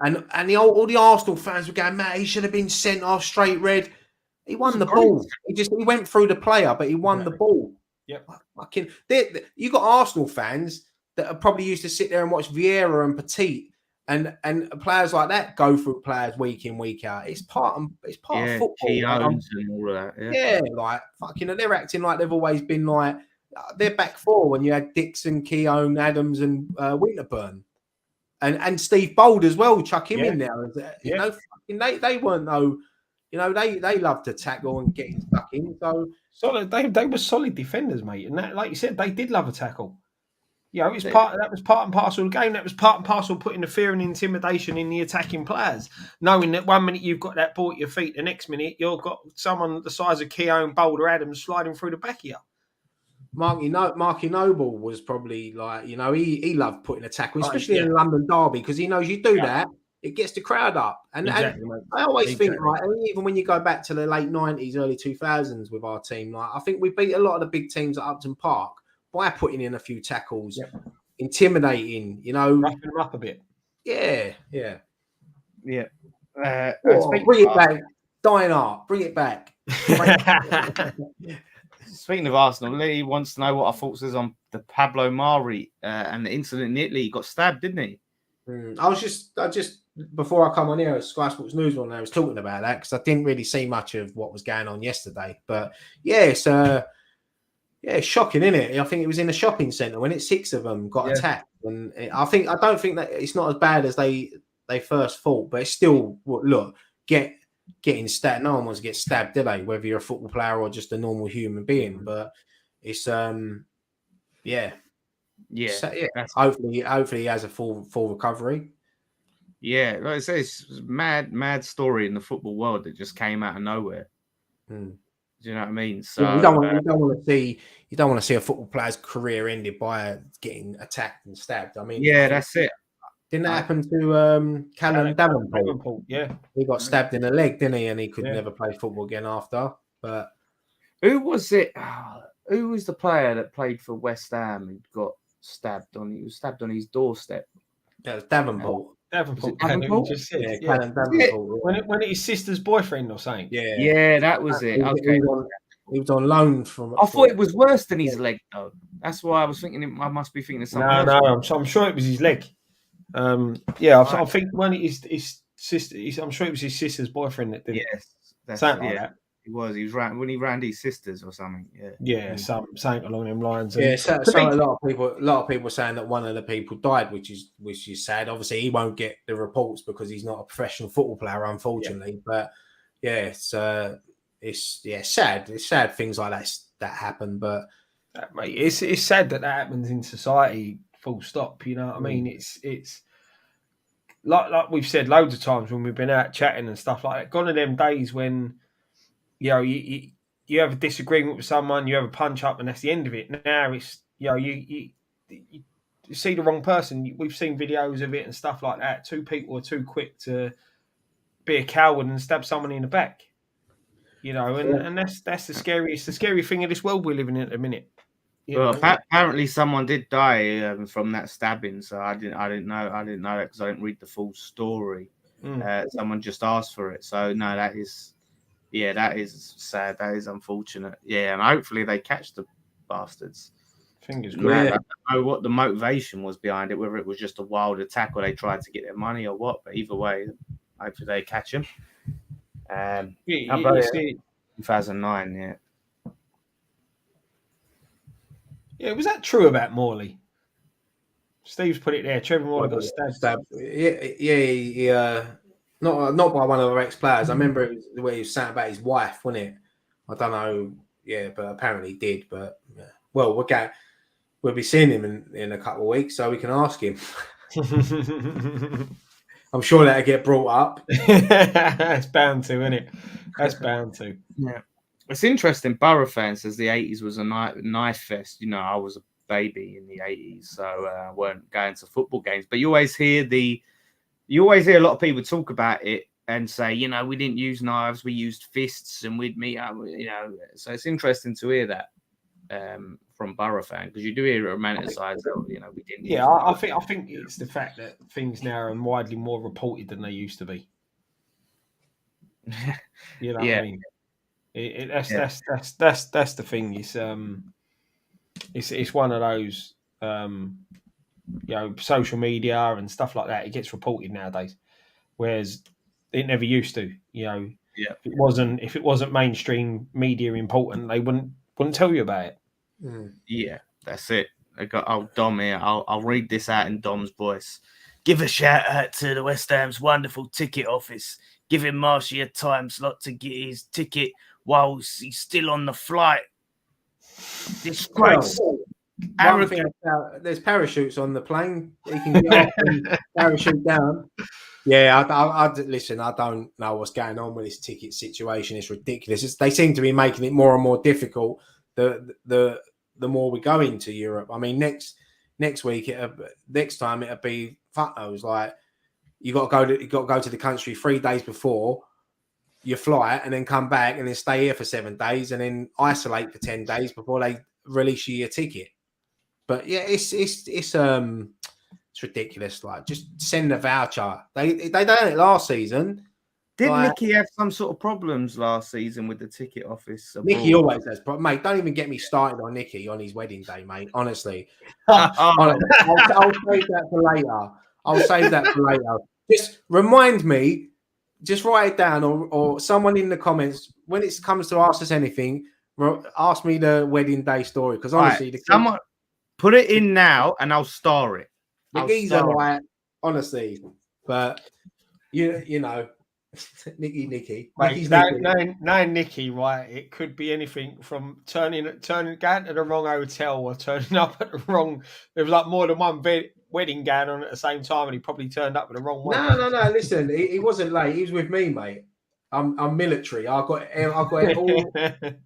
And all the Arsenal fans were going, man, he should have been sent off straight red. He won the ball. He went through the player, but he won the ball. Yep. Fucking, you got Arsenal fans that are probably used to sit there and watch Vieira and Petit and players like that go through players week in, week out. It's part of football. Keown's and all of that. Yeah, like fucking, they're acting like they've always been like they're back four when you had Dixon, Keown, Adams, and Winterburn, and Steve Bold as well. Chuck him in there. You know, fucking, they weren't no. You know, they love to tackle and get stuck in. So solid. They were solid defenders, mate. And that, like you said, they did love a tackle. You know, that was part and parcel of the game. That was part and parcel of putting the fear and intimidation in the attacking players, knowing that 1 minute you've got that ball at your feet, the next minute you've got someone the size of Keown, Boulder, Adams sliding through the back of you. Marky Noble was probably like, you know, he loved putting a tackle, especially in London derby, because he knows you do that, it gets the crowd up. And I always think, right, even when you go back to the late 90s, early 2000s with our team, like I think we beat a lot of the big teams at Upton Park by putting in a few tackles, intimidating, you know. Roughing them up a bit. Yeah. Bring it back. Dying art. Bring it back. Speaking of Arsenal, Lee wants to know what our thoughts is on the Pablo Mari and the incident in Italy. He got stabbed, didn't he? I just before I come on here, Sky Sports News one, I was talking about that because I didn't really see much of what was going on yesterday. But it's shocking, isn't it? I think it was in a shopping centre when 6 of them got attacked, and I don't think that it's not as bad as they first thought, but it's still getting stabbed. No one wants to get stabbed, do they? Whether you're a football player or just a normal human being, but it's hopefully he has a full recovery. Yeah, like I say, it's mad story in the football world that just came out of nowhere. Do you know what I mean? So you don't want to see a football player's career ended by getting attacked and stabbed. I mean, yeah, that's it. Didn't that happen to Callum Davenport? Davenport? Yeah, he got stabbed in the leg, didn't he? And he could never play football again after. But who was it? Who was the player that played for West Ham and got stabbed on? He was stabbed on his doorstep. Yeah, it was Davenport. Davenport. Davenport? Just said, Callum Davenport. When his sister's boyfriend or something. Yeah, that was it. Okay. He was on loan from. I thought it was worse than his leg, though. That's why I was thinking. I must be thinking of something. No, I'm sure it was his leg. I think when his sister, I'm sure it was his sister's boyfriend that did it. Yes, something like that. He was when he ran his sisters or something. Something along them lines. Yeah, a lot of people saying that one of the people died, which is sad. Obviously, he won't get the reports because he's not a professional football player, unfortunately. But it's sad. It's sad things like that happen. But mate, it's sad that happens in society. Full stop. You know what I mean? It's like we've said loads of times when we've been out chatting and stuff like that. Gone are them days when you have a disagreement with someone, you have a punch up, and that's the end of it. Now it's you see the wrong person. We've seen videos of it and stuff like that. Two people are too quick to be a coward and stab someone in the back. And that's the scary thing of this world we're living in at the minute. Well, apparently someone did die from that stabbing, so I didn't know that because I didn't read the full story. Someone just asked for it, so no, that is sad. That is unfortunate. Yeah, and hopefully they catch the bastards. Fingers crossed. I don't know what the motivation was behind it, whether it was just a wild attack or they tried to get their money or what. But either way, hopefully they catch him. 2009, yeah. Yeah, was that true about Morley? Steve's put it there. Trevor Morley got stabbed. Yeah. Not by one of our ex-players. I remember it was where he was saying about his wife, wasn't it? I don't know. Yeah, but apparently he did. But well, we'll be seeing him in a couple of weeks, so we can ask him. I'm sure that'll get brought up. It's bound to, isn't it? That's bound to. Yeah. It's interesting. Borough fan says the 80s was a knife fest. I was a baby in the 80s, so I weren't going to football games. But you always hear a lot of people talk about it and say, we didn't use knives, we used fists, and we'd meet up. So it's interesting to hear that from Borough fan, because you do hear it romanticized. We didn't. Yeah, I think it's the fact that things now are widely more reported than they used to be. What I mean? That's the thing. It's one of those social media and stuff like that. It gets reported nowadays, whereas it never used to. If it wasn't mainstream media important, they wouldn't tell you about it. Yeah, that's it. I got old Dom here. I'll read this out in Dom's voice. Give a shout out to the West Ham's wonderful ticket office. Give him Marshy a time slot to get his ticket whilst he's still on the flight. Disgrace. There's parachutes on the plane. He can get off and parachute down. Yeah, I listen. I don't know what's going on with this ticket situation. It's ridiculous. They seem to be making it more and more difficult the more we go into Europe. I mean, next week, next time it'll be fuck knows. Like you got to go to the country 3 days before your flight, and then come back and then stay here for 7 days, and then isolate for 10 days before they release you your ticket. But yeah, it's ridiculous. Like, just send a voucher. They done it last season. Didn't Nicky have some sort of problems last season with the ticket office? Nicky always has, but mate, don't even get me started on Nicky on his wedding day, mate. Honestly, I'll save that for later. Just remind me. Just write it down, or someone in the comments when it comes to ask us anything. Ask me the wedding day story, because honestly, someone put it in now, and I'll star it. The geezer, honestly, but you know. Nicky. Mate, knowing Nicky, right? It could be anything from turning going to the wrong hotel or turning up at the wrong. There was like more than one wedding gown on at the same time, and he probably turned up with the wrong one. No. Listen, he wasn't late. He was with me, mate. I'm military. I got it all.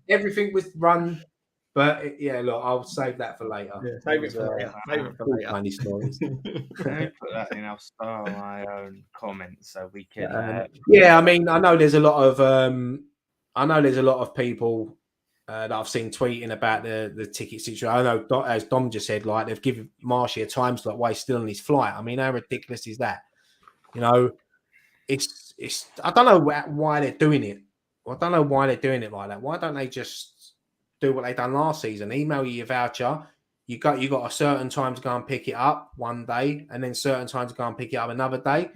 Everything was run. But yeah, look, I'll save that for later. Yeah, save it for later. Funny stories. Let me put that in. I'll start my own comments so we can. Yeah, I mean, I know there's a lot of people that I've seen tweeting about the ticket situation. I know, as Dom just said, like they've given Marshy a time slot while he's still on his flight. I mean, how ridiculous is that? You know, it's. I don't know why they're doing it. I don't know why they're doing it like that. Why don't they just do what they done last season? Email you your voucher. You got a certain time to go and pick it up one day, and then certain time to go and pick it up another day.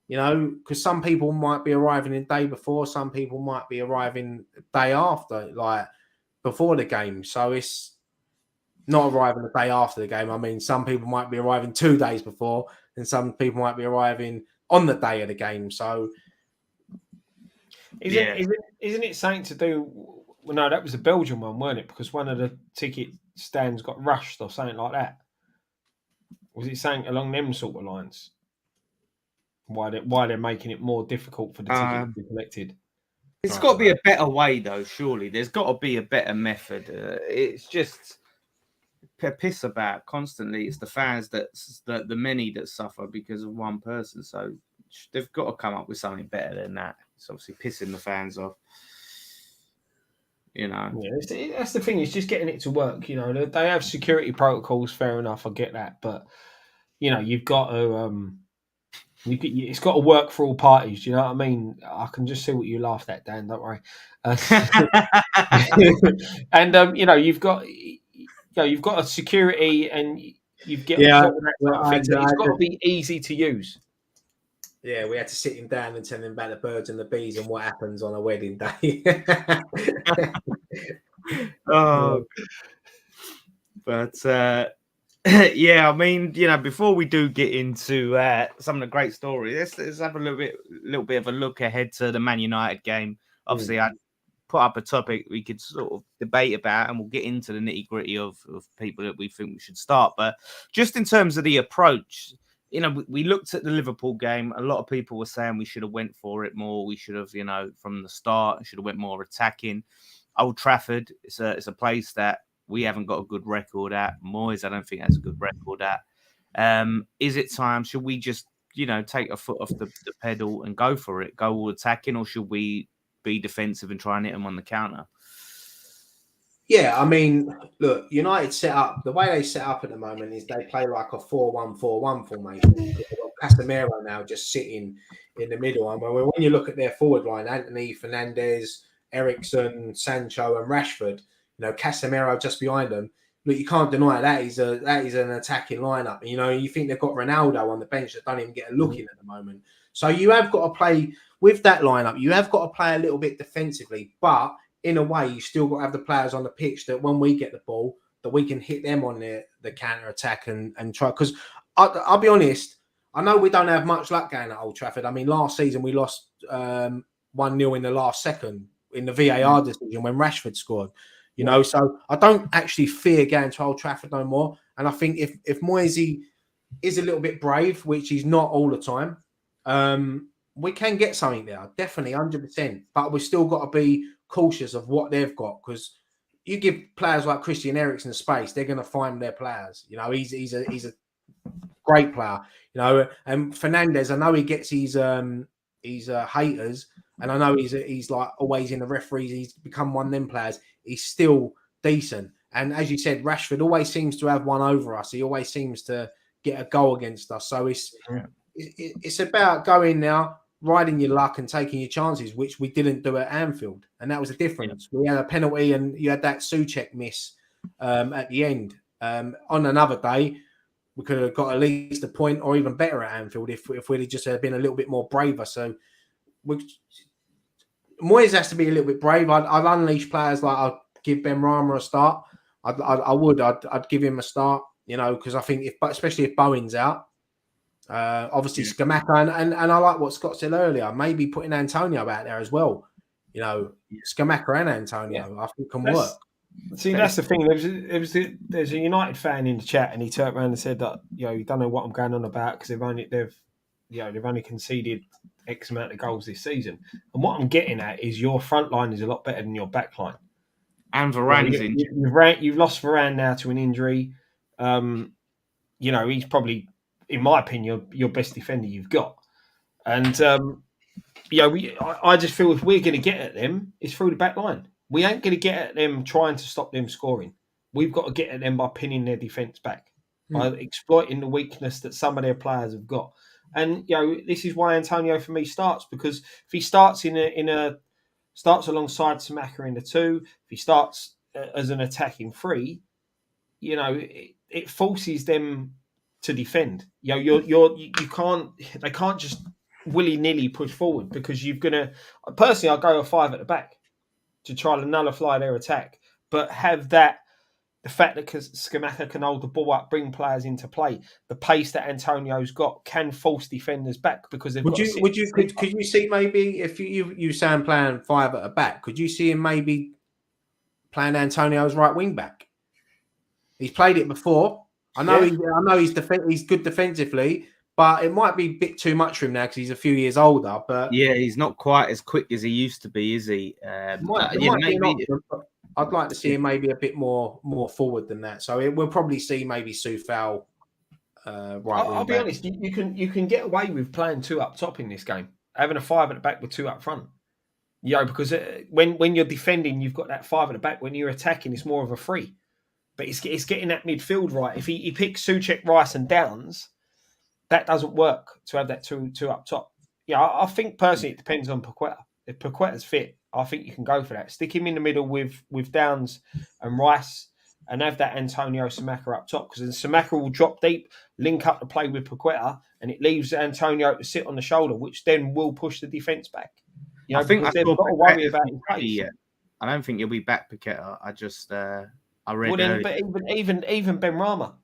You know, because some people might be arriving the day before, some people might be arriving the day after, like before the game. So it's not arriving the day after the game. I mean, some people might be arriving 2 days before, and some people might be arriving on the day of the game. So isn't it something to do? Well, no, that was a Belgian one, weren't it? Because one of the ticket stands got rushed or something like that. Was it something along them sort of lines? Why they're making it more difficult for the ticket to be collected? It's got to be a better way, though. Surely there's got to be a better method. It's just piss about constantly. It's the fans the many that suffer because of one person. So they've got to come up with something better than that. It's obviously pissing the fans off. You know, yeah, that's the thing. It's just getting it to work. You know, they have security protocols. Fair enough, I get that, but you know, you've got to. It's got to work for all parties. Do you know what I mean? I can just see what you laughed at, Dan. Don't worry. And you know, you've got a security, and you've got it's got to be easy to use. Yeah, we had to sit him down and tell him about the birds and the bees and what happens on a wedding day. But yeah, I mean, you know, before we do get into some of the great stories, let's have a little bit of a look ahead to the Man United game. Obviously, I put up a topic we could sort of debate about, and we'll get into the nitty gritty of people that we think we should start. But just in terms of the approach, you know, we looked at the Liverpool game. A lot of people were saying we should have went for it more. We should have, you know, from the start, should have went more attacking. Old Trafford, it's a place that we haven't got a good record at. Moyes, I don't think has a good record at. Is it time? Should we just, you know, take a foot off the pedal and go for it, go all attacking, or should we be defensive and try and hit them on the counter? Yeah, I mean, look, United set up, the way they set up at the moment is they play like a 4-1-4-1 formation. They've got Casemiro now just sitting in the middle. And when you look at their forward line, Anthony, Fernandes, Eriksen, Sancho and Rashford, you know, Casemiro just behind them. Look, you can't deny that is an attacking lineup. You know, you think they've got Ronaldo on the bench that don't even get a look in at the moment. So you have got to play with that lineup. You have got to play a little bit defensively, but in a way, you still got to have the players on the pitch that when we get the ball, that we can hit them on the counter attack and try. Because I'll be honest, I know we don't have much luck going at Old Trafford. I mean, last season we lost 1-0 in the last second in the VAR decision when Rashford scored. You know, so I don't actually fear going to Old Trafford no more. And I think if Moisey is a little bit brave, which he's not all the time, we can get something there, definitely 100%. But we've still got to be cautious of what they've got, because you give players like Christian Eriksen space, they're going to find their players. You know, he's a great player. You know, and Fernandes, I know he gets his haters, and I know he's like always in the referees. He's become one of them players. He's still decent, and as you said, Rashford always seems to have one over us. He always seems to get a goal against us. So it's about going now, riding your luck and taking your chances, which we didn't do at Anfield. And that was the difference. We had a penalty and you had that Souček miss at the end. On another day, we could have got at least a point or even better at Anfield if we'd just been a little bit more braver. So Moyes has to be a little bit brave. I'd unleash players like I'd give Ben Rama a start. I'd give him a start, you know, because I think especially if Bowen's out, Obviously, Scamacca, and I like what Scott said earlier. Maybe putting Antonio out there as well. You know, Scamacca and Antonio, I think can work. See, that's the thing. There's a United fan in the chat, and he turned around and said that you don't know what I'm going on about because they've only conceded X amount of goals this season. And what I'm getting at is your front line is a lot better than your back line. And Varane's injured. You've lost Varane now to an injury. He's probably, in my opinion, your best defender you've got. And I just feel if we're going to get at them, it's through the back line. We ain't going to get at them trying to stop them scoring. We've got to get at them by pinning their defence back, by exploiting the weakness that some of their players have got. And this is why Antonio for me starts, because if he starts starts alongside Scamacca in the 2, if he starts as an attacking 3, it forces them to defend. They can't just willy-nilly push forward, because personally, I'll go a 5 at the back to try to nullify their attack, but have the fact that Scamacca can hold the ball up, bring players into play, the pace that Antonio's got can force defenders back, because they've could you see maybe if you say I'm playing 5 at the back, could you see him maybe playing Antonio's right wing back? He's played it before. I know he's good defensively, but it might be a bit too much for him now because he's a few years older. But yeah, he's not quite as quick as he used to be, is he? Maybe. I'd like to see him maybe a bit more forward than that. So we'll probably see maybe Soufal. I'll be honest. You can get away with playing 2 up top in this game, having a 5 at the back with 2 up front. Because when you're defending, you've got that 5 at the back. When you're attacking, it's more of a 3. But it's getting that midfield right. If he picks Souček, Rice, and Downs, that doesn't work to have that two up top. I think personally it depends on Paqueta. If Paqueta's fit, I think you can go for that. Stick him in the middle with Downs and Rice, and have that Antonio Scamacca up top, because then Scamacca will drop deep, link up the play with Paqueta, and it leaves Antonio to sit on the shoulder, which then will push the defence back. I think they've got to worry about his pace. Yeah. I don't think he'll be back, Paqueta. I read. Well, then, but even Ben Rama,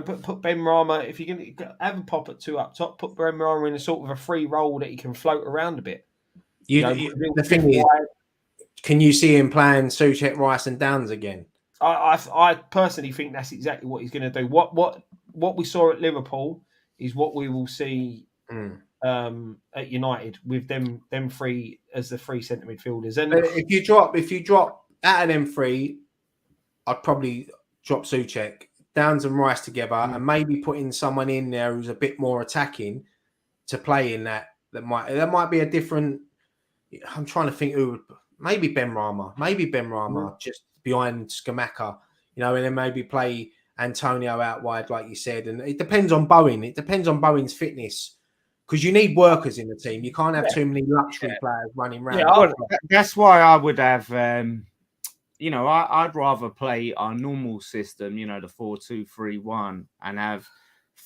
put Ben Rama, if you're going to have a pop at 2 up top, put Ben Rama in a sort of a free role that he can float around a bit. The thing is, can you see him playing Souček, Rice, and Downs again? I personally think that's exactly what he's going to do. What we saw at Liverpool is what we will see at United with them 3 as the 3 centre midfielders. And if you drop out of them 3, I'd probably drop Souček, Downs and Rice together, and maybe putting someone in there who's a bit more attacking to play in that. That might be a different. I'm trying to think who. Maybe Ben Rama just behind Scamacca, and then maybe play Antonio out wide, like you said. And it depends on Bowen. It depends on Bowen's fitness, because you need workers in the team. You can't have too many luxury players running around. Yeah, that's why I would have. I'd rather play our normal system, the 4-2-3-1, and have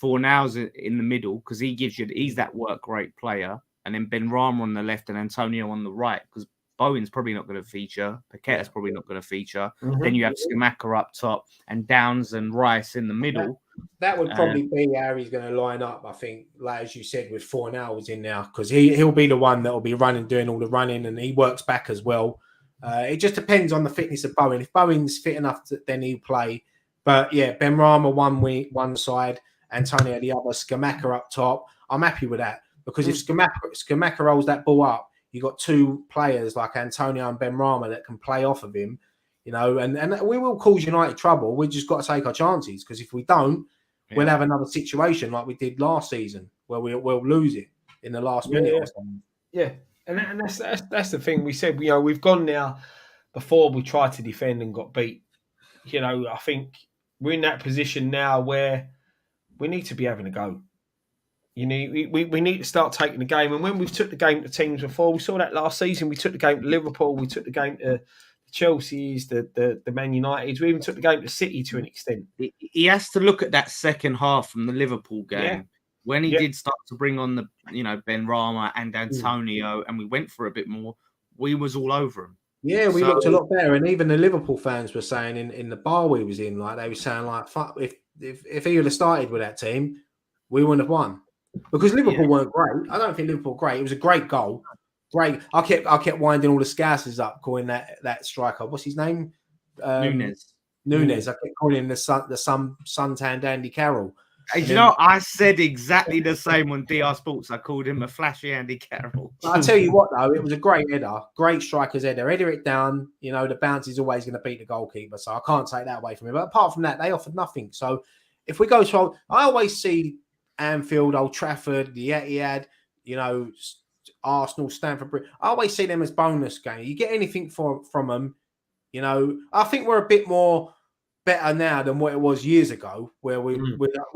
Fornals in the middle, because he's that work rate player, and then Ben Rama on the left and Antonio on the right, because Bowen's probably not going to feature, Paqueta's probably not going to feature. Then you have Scamacca up top and Downs and Rice in the middle. That would probably be how he's going to line up, I think, like as you said, with Fornals in now, because he'll be the one that will be doing all the running, and he works back as well. It just depends on the fitness of Bowen. If Bowen's fit enough, then he'll play. But yeah, Ben Rama one side, Antonio the other, Scamacca up top. I'm happy with that, because if Scamacca rolls that ball up, you got 2 players like Antonio and Ben Rama that can play off of him, and we will cause United trouble. We just got to take our chances, because if we don't, we'll have another situation like we did last season where we'll lose it in the last minute or something. Yeah. And that's the thing. We said, we've gone now. Before we tried to defend and got beat. I think we're in that position now where we need to be having a go. We need to start taking the game. And when we've took the game to teams before, we saw that last season. We took the game to Liverpool. We took the game to the Chelsea's, the Man Uniteds. We even took the game to City to an extent. He has to look at that second half from the Liverpool game. Yeah. When he did start to bring on the, Ben Rama and Antonio, and we went for a bit more, we was all over him. Yeah, we looked a lot better, and even the Liverpool fans were saying in the bar we was in, like they were saying, like, fuck, if he would have started with that team, we wouldn't have won. because Liverpool weren't great. I don't think Liverpool were great. It was a great goal. Great. I kept winding all the Scousers up, calling that striker. What's his name? Nunes. I kept calling him the suntanned Andy Carroll. Hey, do you know, I said exactly the same on DR Sports. I called him a flashy Andy Carroll. I'll tell you what, though, it was a great header. Great striker's header. Header it down. You know, the bounce is always going to beat the goalkeeper. So I can't take that away from him. But apart from that, they offered nothing. So if we go to, I always see Anfield, Old Trafford, the Etihad, you know, Arsenal, Stamford Bridge. I always see them as bonus games. You get anything from them, you know. I think we're a bit more better now than what it was years ago, where we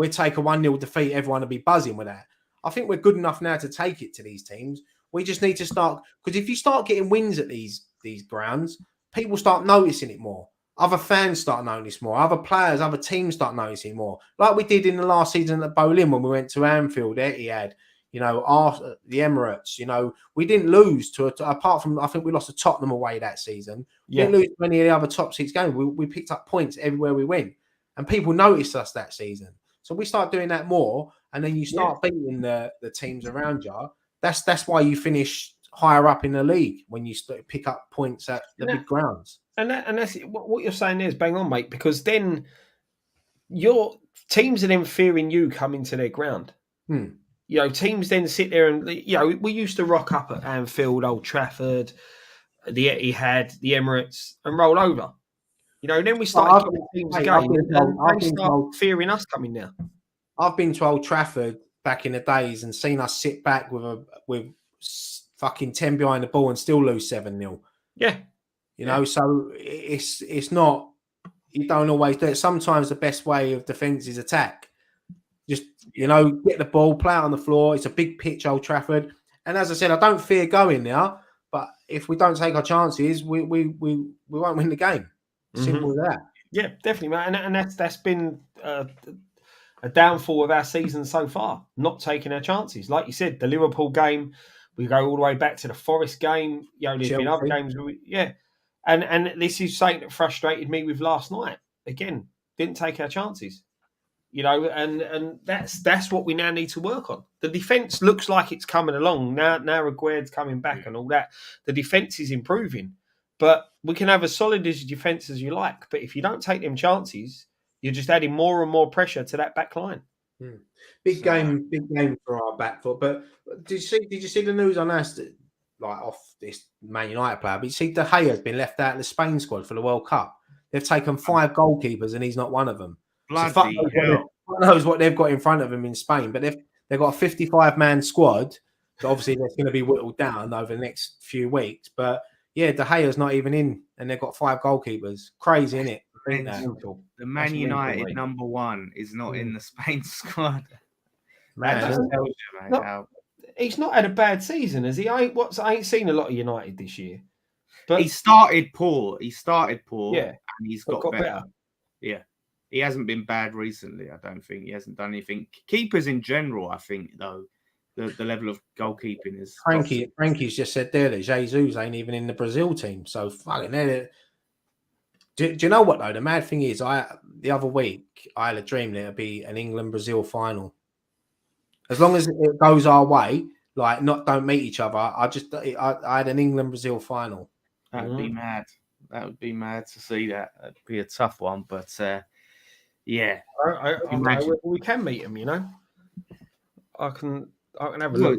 take a 1-0 defeat, everyone will be buzzing with that. I think we're good enough now to take it to these teams. We just need to start, because if you start getting wins at these grounds, people start noticing it more. Other fans start noticing more. Other players, other teams start noticing more. Like we did in the last season at Boleyn when we went to Anfield, Etihad, you know, the Emirates. You know, we didn't lose apart from, I think we lost to Tottenham away that season. We didn't lose to any of the other top 6 games. We picked up points everywhere we went, and people noticed us that season. So we start doing that more, and then you start beating the teams around you. That's why you finish higher up in the league, when you pick up points at the big grounds. And that's what you're saying there is bang on, mate. Because then your teams are then fearing you coming to their ground. You know, teams then sit there and, you know, we used to rock up at Anfield, Old Trafford, the Etihad, the Emirates, and roll over. You know, then we started giving teams a game, and they start fearing us coming now. I've been to Old Trafford back in the days and seen us sit back with fucking 10 behind the ball and still lose 7-0. Yeah. You know, so it's not, you don't always do it. Sometimes the best way of defence is attack. Just, you know, get the ball, play it on the floor. It's a big pitch, Old Trafford. And as I said, I don't fear going there, but if we don't take our chances, we won't win the game. Simple as that. Yeah, definitely, man. And that's been a downfall of our season so far, not taking our chances. Like you said, the Liverpool game, we go all the way back to the Forest game. You know, there's been other games where and this is something that frustrated me with last night. Again, didn't take our chances. You know, and that's what we now need to work on. The defence looks like it's coming along. Now Aguerd's coming back and all that. The defence is improving. But we can have as solid as defence as you like. But if you don't take them chances, you're just adding more and more pressure to that back line. Big game for our back foot. But did you see the news on us, like off this Man United player? But you see, De Gea has been left out of the Spain squad for the World Cup. They've taken 5 goalkeepers and he's not one of them. Bloody hell. Who knows what they've got in front of him in Spain? But they've got a 55-man squad. So obviously that's going to be whittled down over the next few weeks. But yeah, De Gea's not even in, and they've got 5 goalkeepers. Crazy, isn't it? The Man United number 1 is not in the Spain squad. Man, that just tells you, mate, he's not had a bad season, has he? I ain't seen a lot of United this year. But he started poor. Yeah, and he's got better. Yeah. He hasn't been bad recently, I don't think. He hasn't done anything. Keepers in general, I think, though, the level of goalkeeping is... Frankie's just said there that Jesus ain't even in the Brazil team. So, fucking hell. Do you know what, though? The mad thing is, the other week, I had a dream that it'd be an England-Brazil final. As long as it goes our way, like, don't meet each other, I had an England-Brazil final. That would be mad. That would be mad to see that. That'd be a tough one, but... yeah, we can meet him. You know, I can have a look.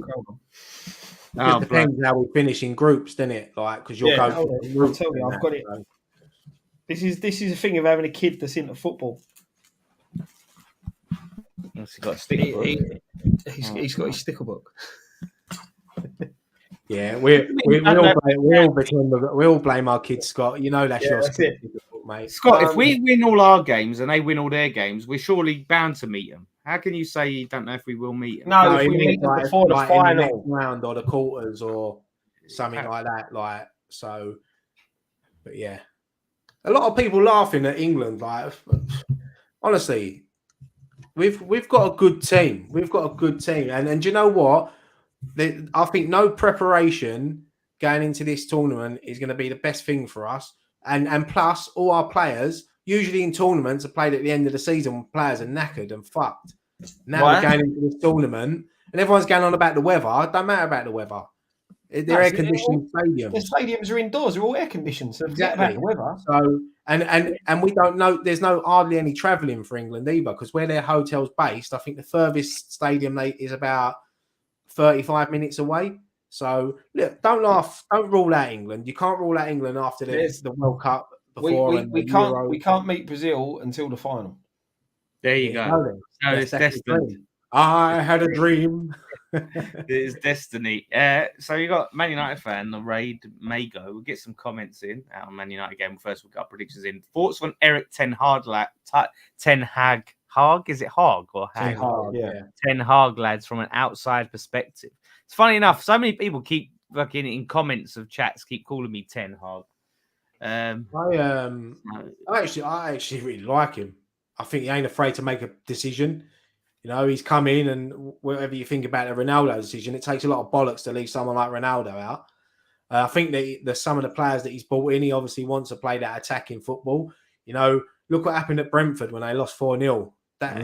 It depends how we finish in groups, doesn't it? Like, because you'll go. I'll tell you, I've got it. This is a thing of having a kid that's into football. He's got a sticker book. He's got his sticker book. Yeah, we all blame our kids, Scott. You know that's your sticker book, mate. Scott, if we win all our games and they win all their games, we're surely bound to meet them. How can you say you don't know if we will meet them? No, if we meet them before the final, in the next round or the quarters or something like that. Like so, but yeah, a lot of people laughing at England. Like, honestly, we've got a good team. And do you know what? I think no preparation going into this tournament is going to be the best thing for us. And plus, all our players, usually in tournaments, are played at the end of the season when players are knackered and fucked. Now we're going into this tournament And everyone's going on about the weather. It don't matter about the weather. They're air-conditioned stadiums. The stadiums are indoors. They're all air-conditioned. So Exactly. Forget about the weather. So, and we don't know. There's hardly any travelling for England either, because where their hotel's based, I think the furthest stadium is about 35 minutes away. So, look, don't laugh. Don't rule out England. You can't rule out England after the World Cup. We can't meet Brazil until the final. There you go. So it's destined. I had a dream. It is destiny. So you got Man United fan, the raid may go. We'll get some comments in on Man United game. First, we'll get predictions in. Thoughts on Eric Ten Hag? Is it Hag or Hag? Ten Hag, lads, from an outside perspective. It's funny enough. So many people keep fucking in comments of chats keep calling me Ten Hag. I actually really like him. I think he ain't afraid to make a decision. You know, he's come in, and whatever you think about the Ronaldo decision, it takes a lot of bollocks to leave someone like Ronaldo out. I think that some of the players that he's brought in, he obviously wants to play that attacking football. You know, look what happened at Brentford when they lost 4-0.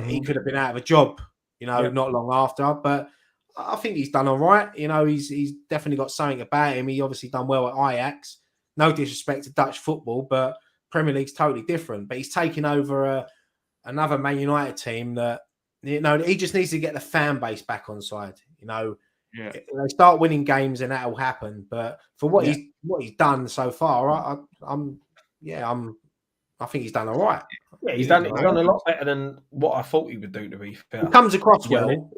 He could have been out of a job, not long after. But I think he's done all right. You know, he's definitely got something about him. He obviously done well at Ajax. No disrespect to Dutch football, but Premier League's totally different. But he's taken over another Man United team that, he just needs to get the fan base back on side. They start winning games and that'll happen. But for what he's done so far, I think he's done all right. Yeah, he's done a lot better than what I thought he would do. To be fair, he comes across well. And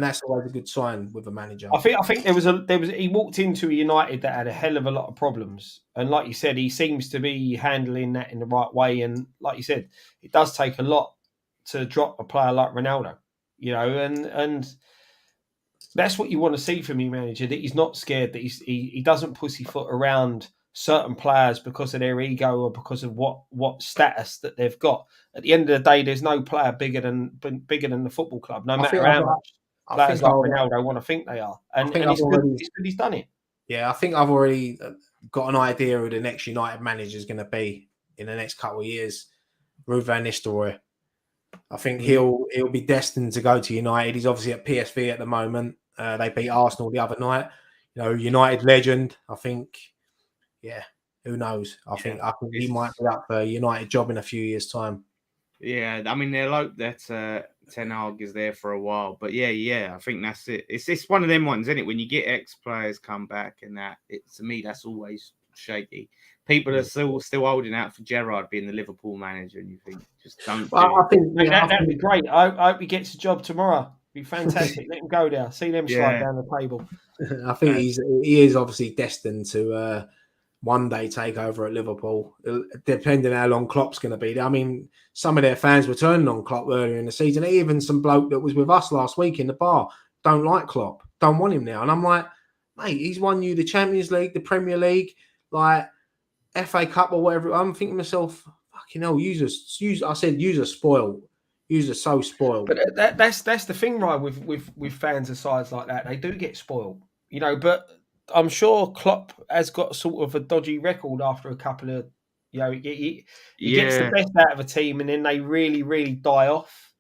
that's always a good sign with a manager. I think there was he walked into a United that had a hell of a lot of problems, and like you said, he seems to be handling that in the right way. And like you said, it does take a lot to drop a player like Ronaldo, and that's what you want to see from your manager, that he's not scared, that he doesn't pussyfoot around certain players because of their ego or because of what status that they've got. At the end of the day, there's no player bigger than the football club, no matter how much players like Ronaldo want to think they are. And it's good he's done it. Yeah, I think I've already got an idea who the next United manager is going to be in the next couple of years. Ruud van Nistelrooy. I think he'll be destined to go to United. He's obviously at PSV at the moment. They beat Arsenal the other night. United legend. I think, who knows? I think he might be up for a United job in a few years' time. Yeah, I mean, they hope that Ten Hag is there for a while. But I think that's it. It's one of them ones, isn't it? When you get ex-players come back and that, to me, that's always shaky. People are still holding out for Gerrard being the Liverpool manager, and you think, just don't. I think that'd be great. I hope he gets a job tomorrow. It'd be fantastic. Let him go there. See them slide down the table. I think he is obviously destined to one day take over at Liverpool, depending how long Klopp's going to be there. I mean, some of their fans were turning on Klopp earlier in the season. Even some bloke that was with us last week in the bar don't like Klopp, don't want him now. And I'm like, mate, he's won you the Champions League, the Premier League, like FA Cup or whatever. I'm thinking to myself, fucking hell, I said, you're spoiled. You're so spoiled. But that's the thing, right? With fans of sides like that, they do get spoiled, But I'm sure Klopp has got sort of a dodgy record after a couple of, he gets the best out of a team and then they really, really die off.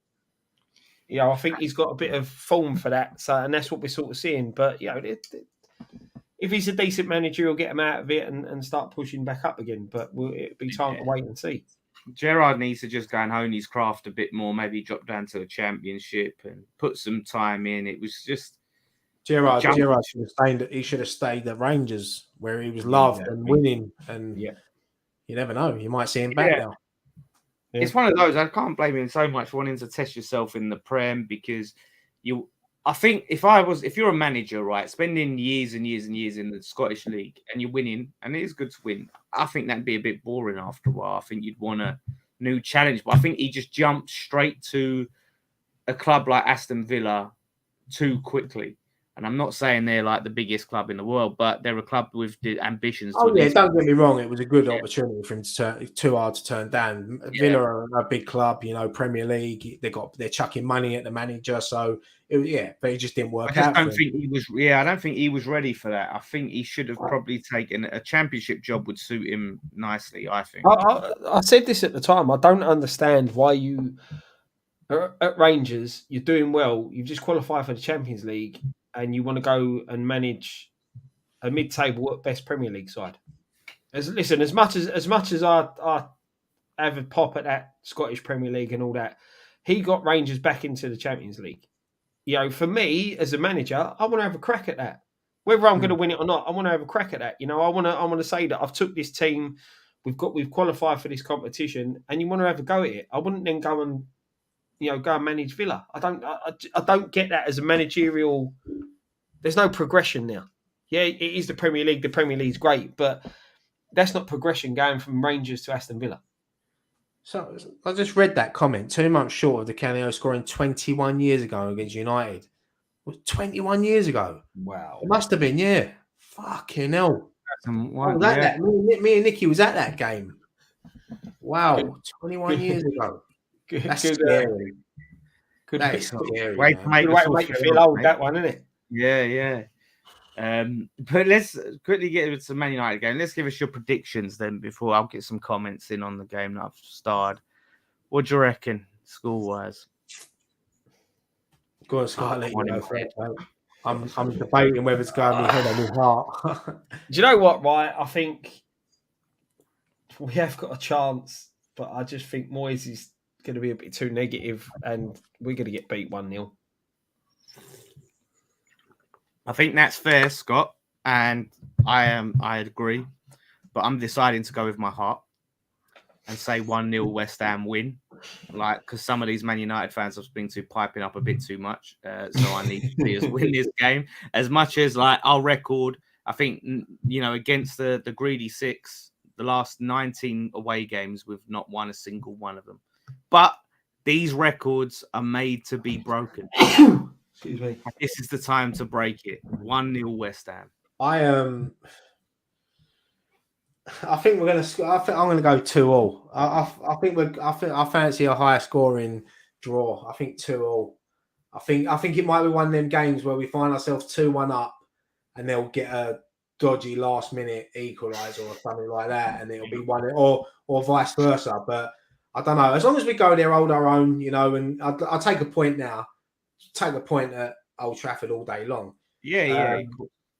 I think he's got a bit of form for that. So, and that's what we're sort of seeing. But if he's a decent manager, he'll get him out of it and start pushing back up again. But it'll be time to wait and see. Gerrard needs to just go and hone his craft a bit more. Maybe drop down to the Championship and put some time in. It was just Gerrard should have stayed at Rangers, where he was loved and winning. And you never know, you might see him back now. Yeah. It's one of those. I can't blame him so much for wanting to test yourself in the Prem, because I think if you're a manager, right, spending years and years and years in the Scottish League and you're winning, and it is good to win, I think that'd be a bit boring after a while. I think you'd want a new challenge. But I think he just jumped straight to a club like Aston Villa too quickly. And I'm not saying they're like the biggest club in the world, but they're a club with the ambitions. Don't get me wrong. It was a good opportunity for him to turn. It's too hard to turn down. Villa are a big club, Premier League. They're chucking money at the manager. So but it just didn't work out. I don't think he was ready for that. I think he should have probably taken a Championship job. Would suit him nicely, I think. I said this at the time. I don't understand why you at Rangers, you're doing well. You've just qualified for the Champions League, and you want to go and manage a mid-table at best Premier League side. As much as I have a pop at that Scottish Premier League and all that, he got Rangers back into the Champions League. For me as a manager, I want to have a crack at that. Whether I'm going to win it or not, I want to have a crack at that. I want to say that I've took this team, we've qualified for this competition, and you want to have a go at it. I wouldn't then go and manage Villa. I don't get that as a managerial. There's no progression now. Yeah, it is the Premier League. The Premier League's great, but that's not progression going from Rangers to Aston Villa. So I just read that comment. 2 months short of Di Canio scoring 21 years ago against United. It was 21 years ago. Wow. It must have been, yeah. Fucking hell. That. Me and Nicky was at that game. Wow. 21 years ago. That's scary. That is scary. Way to make you feel old, that one, isn't it? Yeah. But let's quickly get into some Man United game. Let's give us your predictions then before I'll get some comments in on the game that I've starred. What do you reckon, score-wise? Go on, Scott. I'll let you know first, mate. I'm debating whether it's going my head or my heart. Do you know what, right? I think we have got a chance, but I just think Moyes is going to be a bit too negative and we're going to get beat 1-0. I think that's fair, Scott, and I agree, but I'm deciding to go with my heart and say 1-0 West Ham win, because some of these Man United fans I've been to piping up a bit too much, so I need to see us win this game. As much as our record, I think against the greedy six, the last 19 away games we've not won a single one of them, but these records are made to be broken. Excuse me. This is the time to break it. 1-0 West Ham. I think we're going to. I'm going to go 2-2. I fancy a higher scoring draw. I think 2-2. I think it might be one of them games where we find ourselves 2-1 up, and they'll get a dodgy last minute equaliser or something like that, and it'll be 1 or vice versa. But I don't know. As long as we go there, hold our own, and I'll take a point now. Take a point at Old Trafford all day long. Yeah.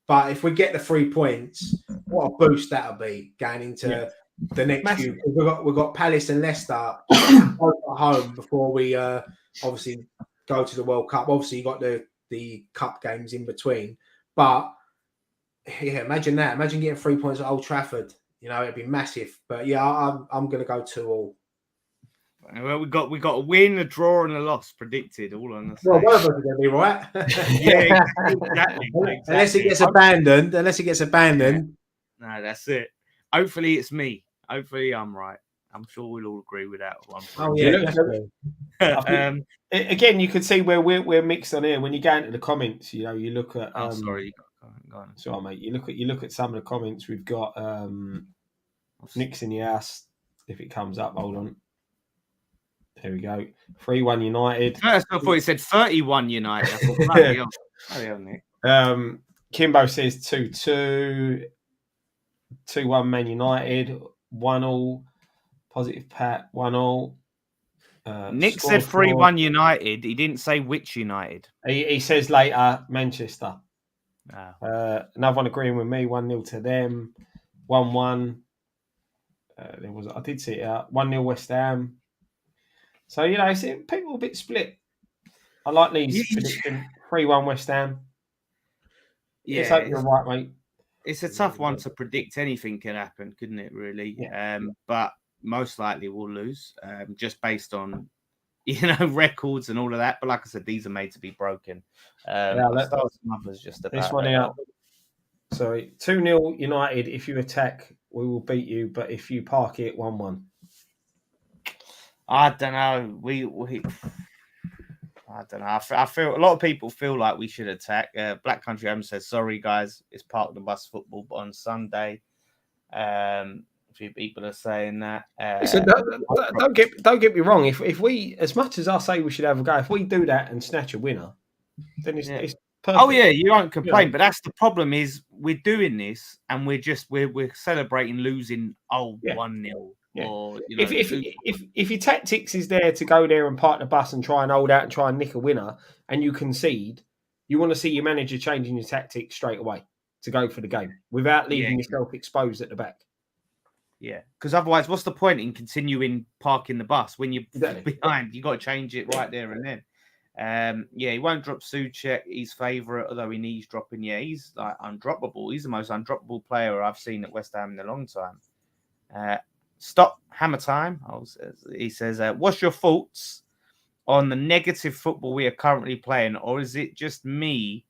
But if we get the 3 points, what a boost that'll be going into the next few. We've got Palace and Leicester at home before we obviously go to the World Cup. Obviously, you got the cup games in between. But yeah, imagine that. Imagine getting 3 points at Old Trafford. It'd be massive. But yeah, I'm going to go 2-2. Well, we got a win, a draw, and a loss predicted all on the same. Well, one of us is going to be right. Yeah, exactly. Unless it gets abandoned. Yeah. No, that's it. Hopefully, it's me. Hopefully, I'm right. I'm sure we'll all agree with that one. Oh yeah. Again, you can see where we're mixed on here. When you go into the comments, you look at. Sorry, go on. Sorry, mate. You look at some of the comments. We've got Nick's in the house. If it comes up, hold on. There we go. 3-1 United. I thought he said 31 United. I thought, bloody hell, Nick. Kimbo says 2-2. 2-1 Man United. 1-1. Positive Pat. 1-1. Nick said 3-1 United. He didn't say which United. He says later Manchester. Oh. Another one agreeing with me. 1-0 to them. 1-1. I did see it out. 1-0 West Ham. So, people are a bit split. I like these predictions. 3-1 West Ham. Yeah, hope you're right, mate. It's a tough one to predict. Anything can happen, couldn't it, really? Yeah. But most likely we'll lose, just based on, records and all of that. But like I said, these are made to be broken. Let's start some others just about this one out. Sorry, 2-0 United. If you attack, we will beat you. But if you park it, 1-1. I don't know. I don't know. I feel a lot of people feel like we should attack. Black Country Home says, "Sorry guys, it's part of the bus football, but on Sunday." A few people are saying that. So don't get me wrong. If we, as much as I say we should have a go, if we do that and snatch a winner, then it's perfect. Oh yeah, you won't complain. But that's the problem: is we're doing this and we're celebrating losing 1-0. Yeah. Or if your tactics is there to go there and park the bus and try and hold out and try and nick a winner, and you concede, you want to see your manager changing your tactics straight away to go for the game without leaving yourself exposed at the back. Yeah, because otherwise, what's the point in continuing parking the bus when you're behind? You got to change it right there and then. He won't drop Souček, his favourite, although he needs dropping. Yeah, he's like undroppable. He's the most undroppable player I've seen at West Ham in a long time. Stop Hammer Time. He says, what's your thoughts on the negative football we are currently playing, or is it just me?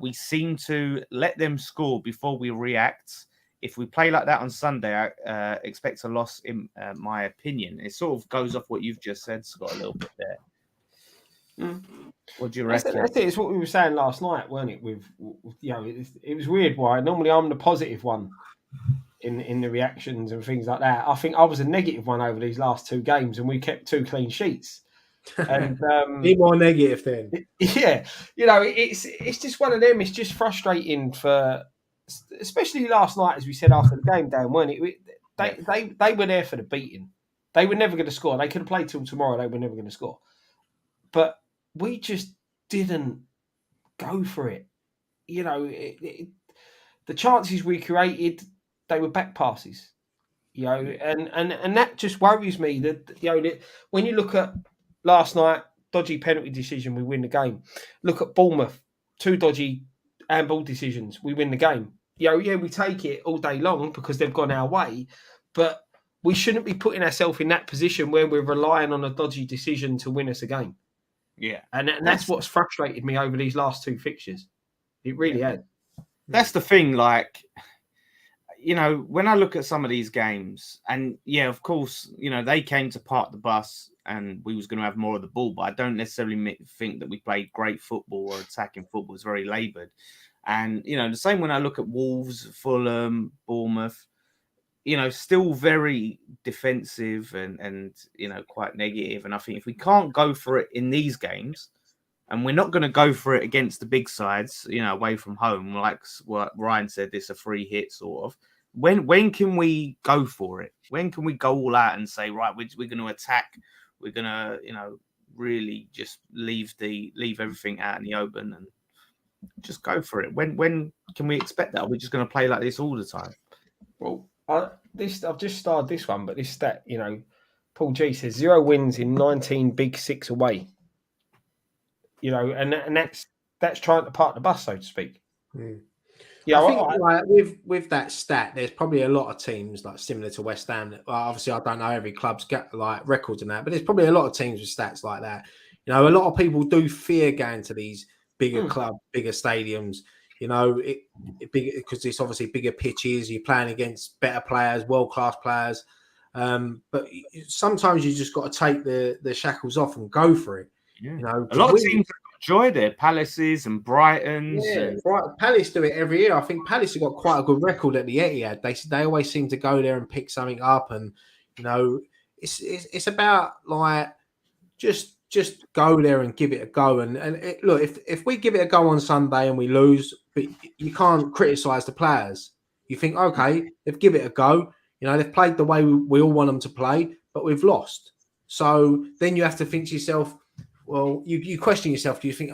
We seem to let them score before we react. If we play like that on Sunday, I expect a loss, in my opinion. It sort of goes off what you've just said, Scott, a little bit there. What do you reckon? That's it. It's what we were saying last night, weren't it? It was weird. Why normally I'm the positive one in the reactions and things like that. I think I was a negative one over these last 2 games, and we kept 2 clean sheets. And be more negative then. Yeah, it's just one of them. It's just frustrating for, especially last night, as we said after the game, Dan, weren't it? They were there for the beating. They were never going to score. They could have played till tomorrow. They were never going to score. But we just didn't go for it. The chances we created, they were back passes. And that just worries me that when you look at last night, dodgy penalty decision, we win the game. Look at Bournemouth, 2 dodgy handball decisions, we win the game. We take it all day long because they've gone our way, but we shouldn't be putting ourselves in that position where we're relying on a dodgy decision to win us a game. Yeah. And that's what's frustrated me over these last 2 fixtures. It really has. That's the thing, when I look at some of these games, and of course, they came to park the bus and we was going to have more of the ball, but I don't necessarily think that we played great football or attacking football. It's very laboured. And, the same when I look at Wolves, Fulham, Bournemouth, still very defensive and quite negative. And I think if we can't go for it in these games, and we're not going to go for it against the big sides, away from home, like what Ryan said, it's a free hit sort of. When can we go for it? When can we go all out and say, right, we're going to attack, we're going to, really just leave everything out in the open and just go for it? When can we expect that? Are we just going to play like this all the time? Well, I've just started this one, but this stat, Paul G says 0 wins in 19 big 6 away. And that's trying to park the bus, so to speak. Yeah, I think with that stat, there's probably a lot of teams similar to West Ham. Obviously, I don't know every club's got records and that, but there's probably a lot of teams with stats like that. A lot of people do fear going to these bigger clubs, bigger stadiums. Because it's obviously bigger pitches. You're playing against better players, world class players. But sometimes you just got to take the shackles off and go for it. Yeah. A lot of teams have joy there, Palaces and Brightons. Yeah, Palace do it every year. I think Palace have got quite a good record at the Etihad. They always seem to go there and pick something up, and it's about just go there and give it a go. And look, if we give it a go on Sunday and we lose, but you can't criticise the players. You think, okay, they've give it a go. They've played the way we all want them to play, but we've lost. So then you have to think to yourself, well, you question yourself. Do you think,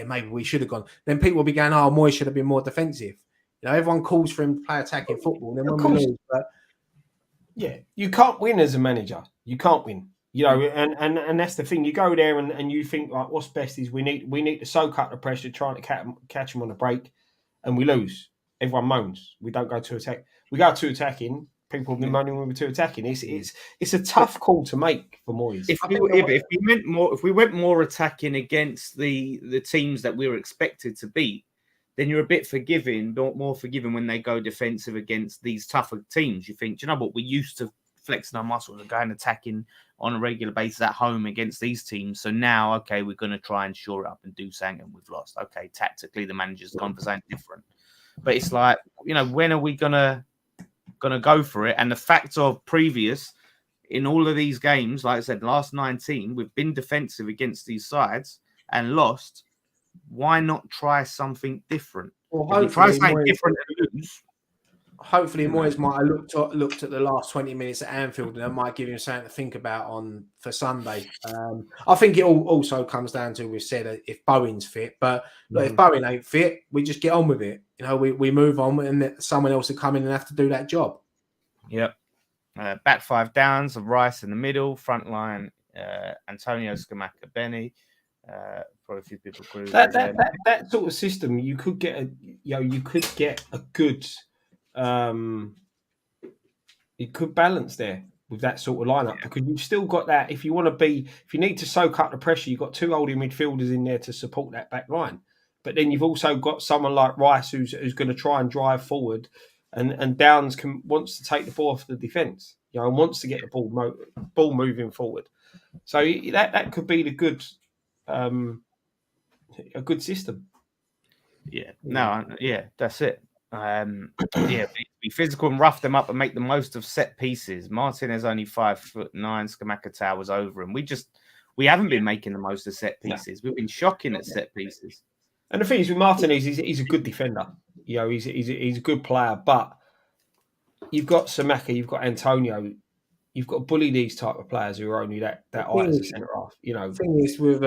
maybe we should have gone? Then people will be going, Moyes should have been more defensive. Everyone calls for him to play attacking football. Then when we lose, you can't win as a manager. You can't win. And that's the thing. You go there and you think, like, what's best is we need to soak up the pressure, trying to catch them on the break, and we lose. Everyone moans. We don't go to attack. We go to attacking. People have been moaning when we're to attacking. It's a tough call to make for Moyes. If we went more attacking against the teams that we were expected to beat, then you're a bit more forgiving when they go defensive against these tougher teams. You think, do you know what? We're used to flexing our muscles and going attacking on a regular basis at home against these teams. So now, okay, we're going to try and shore it up and do something, and we've lost. Okay, tactically, the manager's gone for something different. But it's like, when are we going to go for it? And the fact of previous in all of these games, like I said, last 19, we've been defensive against these sides and lost. Why not try something different? Well, if you try something different and lose, hopefully Moyes might have looked at the last 20 minutes at Anfield, and that might give him something to think about for Sunday. I think it also comes down to, we've said, if Bowen's fit. But look, if Bowen ain't fit, we just get on with it. We move on, and someone else will come in and have to do that job. Yep. Back five downs of Rice in the middle, front line Antonio, Scamacca, Benny. Probably a few people agree. That sort of system, you could get a good. You could balance there with that sort of lineup, because you've still got that. If you need to soak up the pressure, you've got two holding midfielders in there to support that back line. But then you've also got someone like Rice who's going to try and drive forward, and Downs wants to take the ball off the defence, and wants to get the ball moving forward. So that could be a good system. Yeah, no, yeah, that's it. Be physical and rough them up and make the most of set pieces. Martinez only 5'9", Scamacca towers over him. We haven't been making the most of set pieces. We've been shocking at set pieces. And the thing is with Martinez, he's a good defender. He's a good player, but you've got Scamacca, you've got Antonio. You've got to bully these type of players who are only that high as a centre half. The thing is with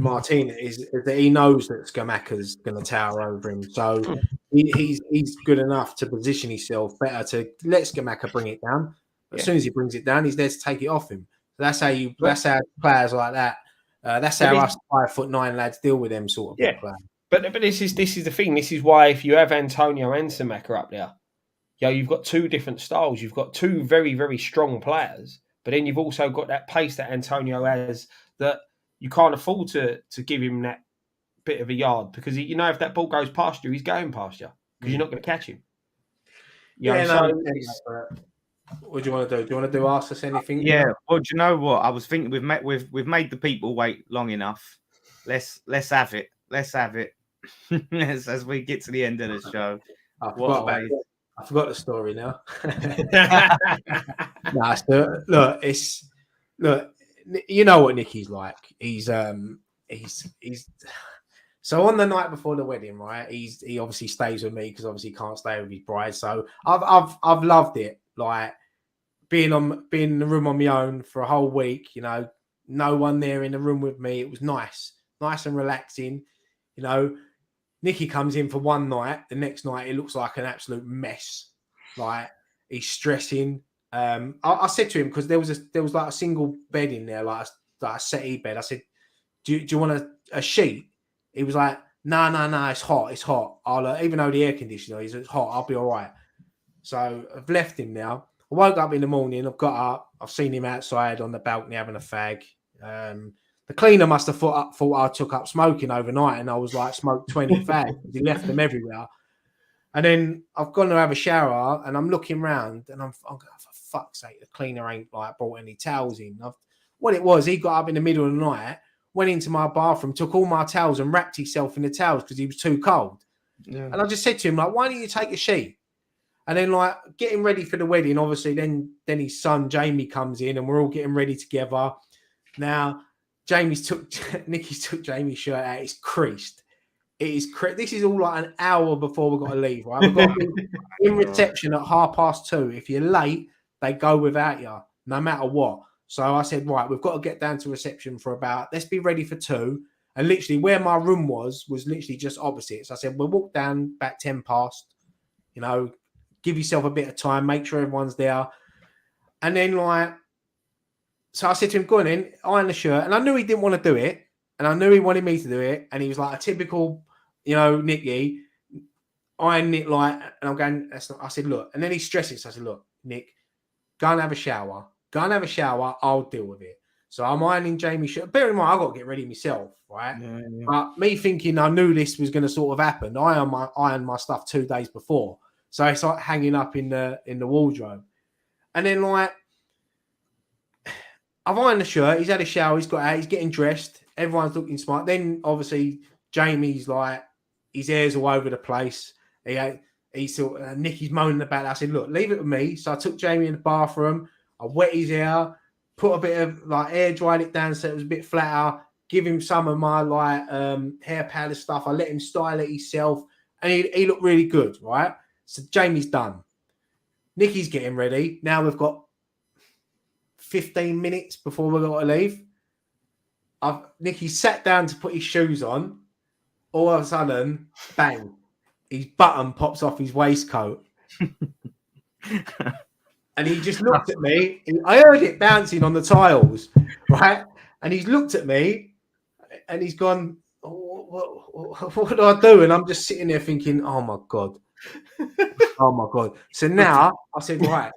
Martinez is that he knows that Scamacca's going to tower over him, so he's good enough to position himself better to let Scamacca bring it down. As soon as he brings it down, he's there to take it off him. So that's how players like that. That's how us 5'9" lads deal with them sort of players. But this is the thing. This is why if you have Antonio and Scamacca up there, you've got two different styles. You've got two very, very strong players, but then you've also got that pace that Antonio has that you can't afford to give him that bit of a yard, because if that ball goes past you, he's going past you because you're not going to catch him. What do you want to do? Do you want to ask us anything? Yeah. Well, do you know what? I was thinking we've made the people wait long enough. Let's have it. Let's have it as we get to the end of the show. I forgot the story now. Look, you know what Nicky's like. He's so on the night before the wedding, right? He obviously stays with me because obviously he can't stay with his bride. So I've loved it, like being in the room on my own for a whole week. No one there in the room with me. It was nice and relaxing. Nicky comes in for one night. The next night, it looks like an absolute mess. Like he's stressing. I said to him, because there was like a single bed in there, like a settee bed. I said, "Do you want a sheet?" He was like, "No, it's hot. It's hot. Even though the air conditioner is hot, I'll be all right." So I've left him now. I woke up in the morning. I've got up. I've seen him outside on the balcony having a fag. The cleaner must have thought I took up smoking overnight, and I was like, smoked 20 fags. He left them everywhere. And then I've gone to have a shower, and I'm looking around, and I'm going, for fuck's sake, the cleaner ain't like brought any towels in. What it was, he got up in the middle of the night, went into my bathroom, took all my towels and wrapped himself in the towels because he was too cold. Yeah. And I just said to him, like, why don't you take a sheet? And then, like, getting ready for the wedding, obviously, then his son, Jamie, comes in, and we're all getting ready together. Now, Nicky's took Jamie's shirt out. It's creased. It is This is all like an hour before we've got to leave, right? We've got to be in reception at 2:30. If you're late, they go without you, no matter what. So I said, right, we've got to get down to reception for let's be ready for 2. And literally where my room was literally just opposite. So I said, we'll walk down back 10 past, give yourself a bit of time, make sure everyone's there. And then so I said to him, go on in, iron the shirt. And I knew he didn't want to do it. And I knew he wanted me to do it. And he was like a typical, Nicky, iron it and I'm going, that's not, I said, look. And then he stresses. So I said, look, Nick, go and have a shower. I'll deal with it. So I'm ironing Jamie's shirt. Bear in mind, I've got to get ready myself, right? Yeah. But me thinking I knew this was going to sort of happen, I ironed my stuff 2 days before. So it's like hanging up in the wardrobe. And then I've ironed the shirt. He's had a shower. He's got out. He's getting dressed. Everyone's looking smart. Then obviously Jamie's his hair's all over the place. He's Nicky's moaning about it. I said, look, leave it with me. So I took Jamie in the bathroom. I wet his hair, put a bit of air dried it down so it was a bit flatter. Give him some of my hair powder stuff. I let him style it himself, and he looked really good, right? So Jamie's done. Nikki's getting ready. Now we've got 15 minutes before we've got to leave. Nicky sat down to put his shoes on. All of a sudden, bang, his button pops off his waistcoat. And he just looked at me. I heard it bouncing on the tiles, right? And he's looked at me and he's gone, what do I do? And I'm just sitting there thinking, oh my God. Oh my God. So now I said, right.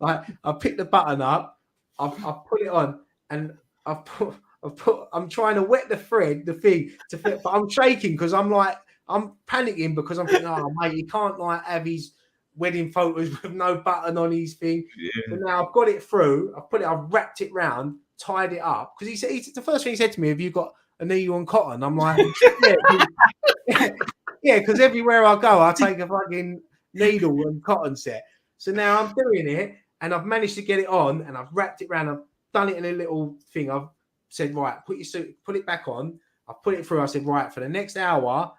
I picked the button up, I put it on, and I'm trying to wet the thread, the thing to fit, but I'm shaking because I'm panicking because I'm thinking, oh mate, he can't like have his wedding photos with no button on his thing. Yeah. So now I've got it through. I've wrapped it round, tied it up because he said the first thing he said to me, "Have you got a needle and cotton?" I'm like, yeah, because everywhere I go, I take a fucking needle and cotton set. So now I'm doing it, and I've managed to get it on, and I've wrapped it around. I've done it in a little thing. I've said, right, put your suit, put it back on. I put it through. I said, right, for the next hour,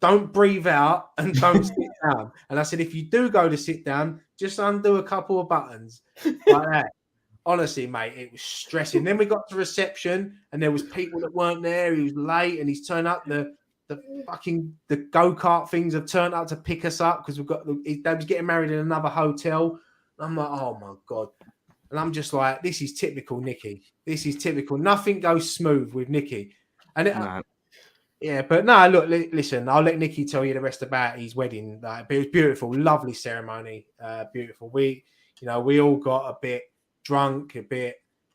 don't breathe out and don't sit down. And I said, if you do go to sit down, just undo a couple of buttons like that. Honestly, mate, it was stressing. Then we got to reception, and there was people that weren't there. He was late, and he's turned up the go-kart things have turned up to pick us up because they was getting married in another hotel. And I'm like, oh my God. And I'm just like, this is typical Nicky. This is typical. Nothing goes smooth with Nicky. And yeah, but no, look, listen, I'll let Nicky tell you the rest about his wedding. But it was beautiful, lovely ceremony. Beautiful. We all got a bit drunk,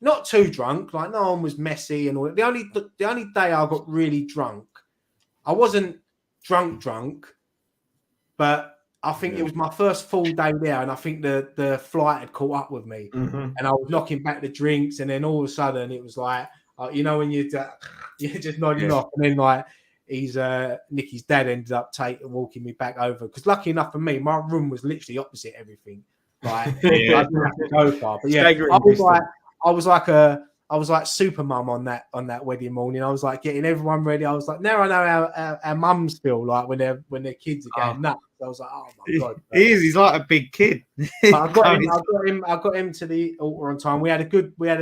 not too drunk, like no one was messy and all. The only day I got really drunk, I wasn't drunk, but I think it was my first full day there, and I think the flight had caught up with me, and I was knocking back the drinks, and then all of a sudden it was like, when you're just nodding off, and then like Nicky's dad ended up walking me back over because lucky enough for me, my room was literally opposite everything. Like I didn't have to go far, but yeah, I was like super mum on that wedding morning. I was like getting everyone ready. I was like, now I know how our mums feel like when their kids are getting nuts. I was like, oh my God. He's like a big kid. I got him to the altar on time. We had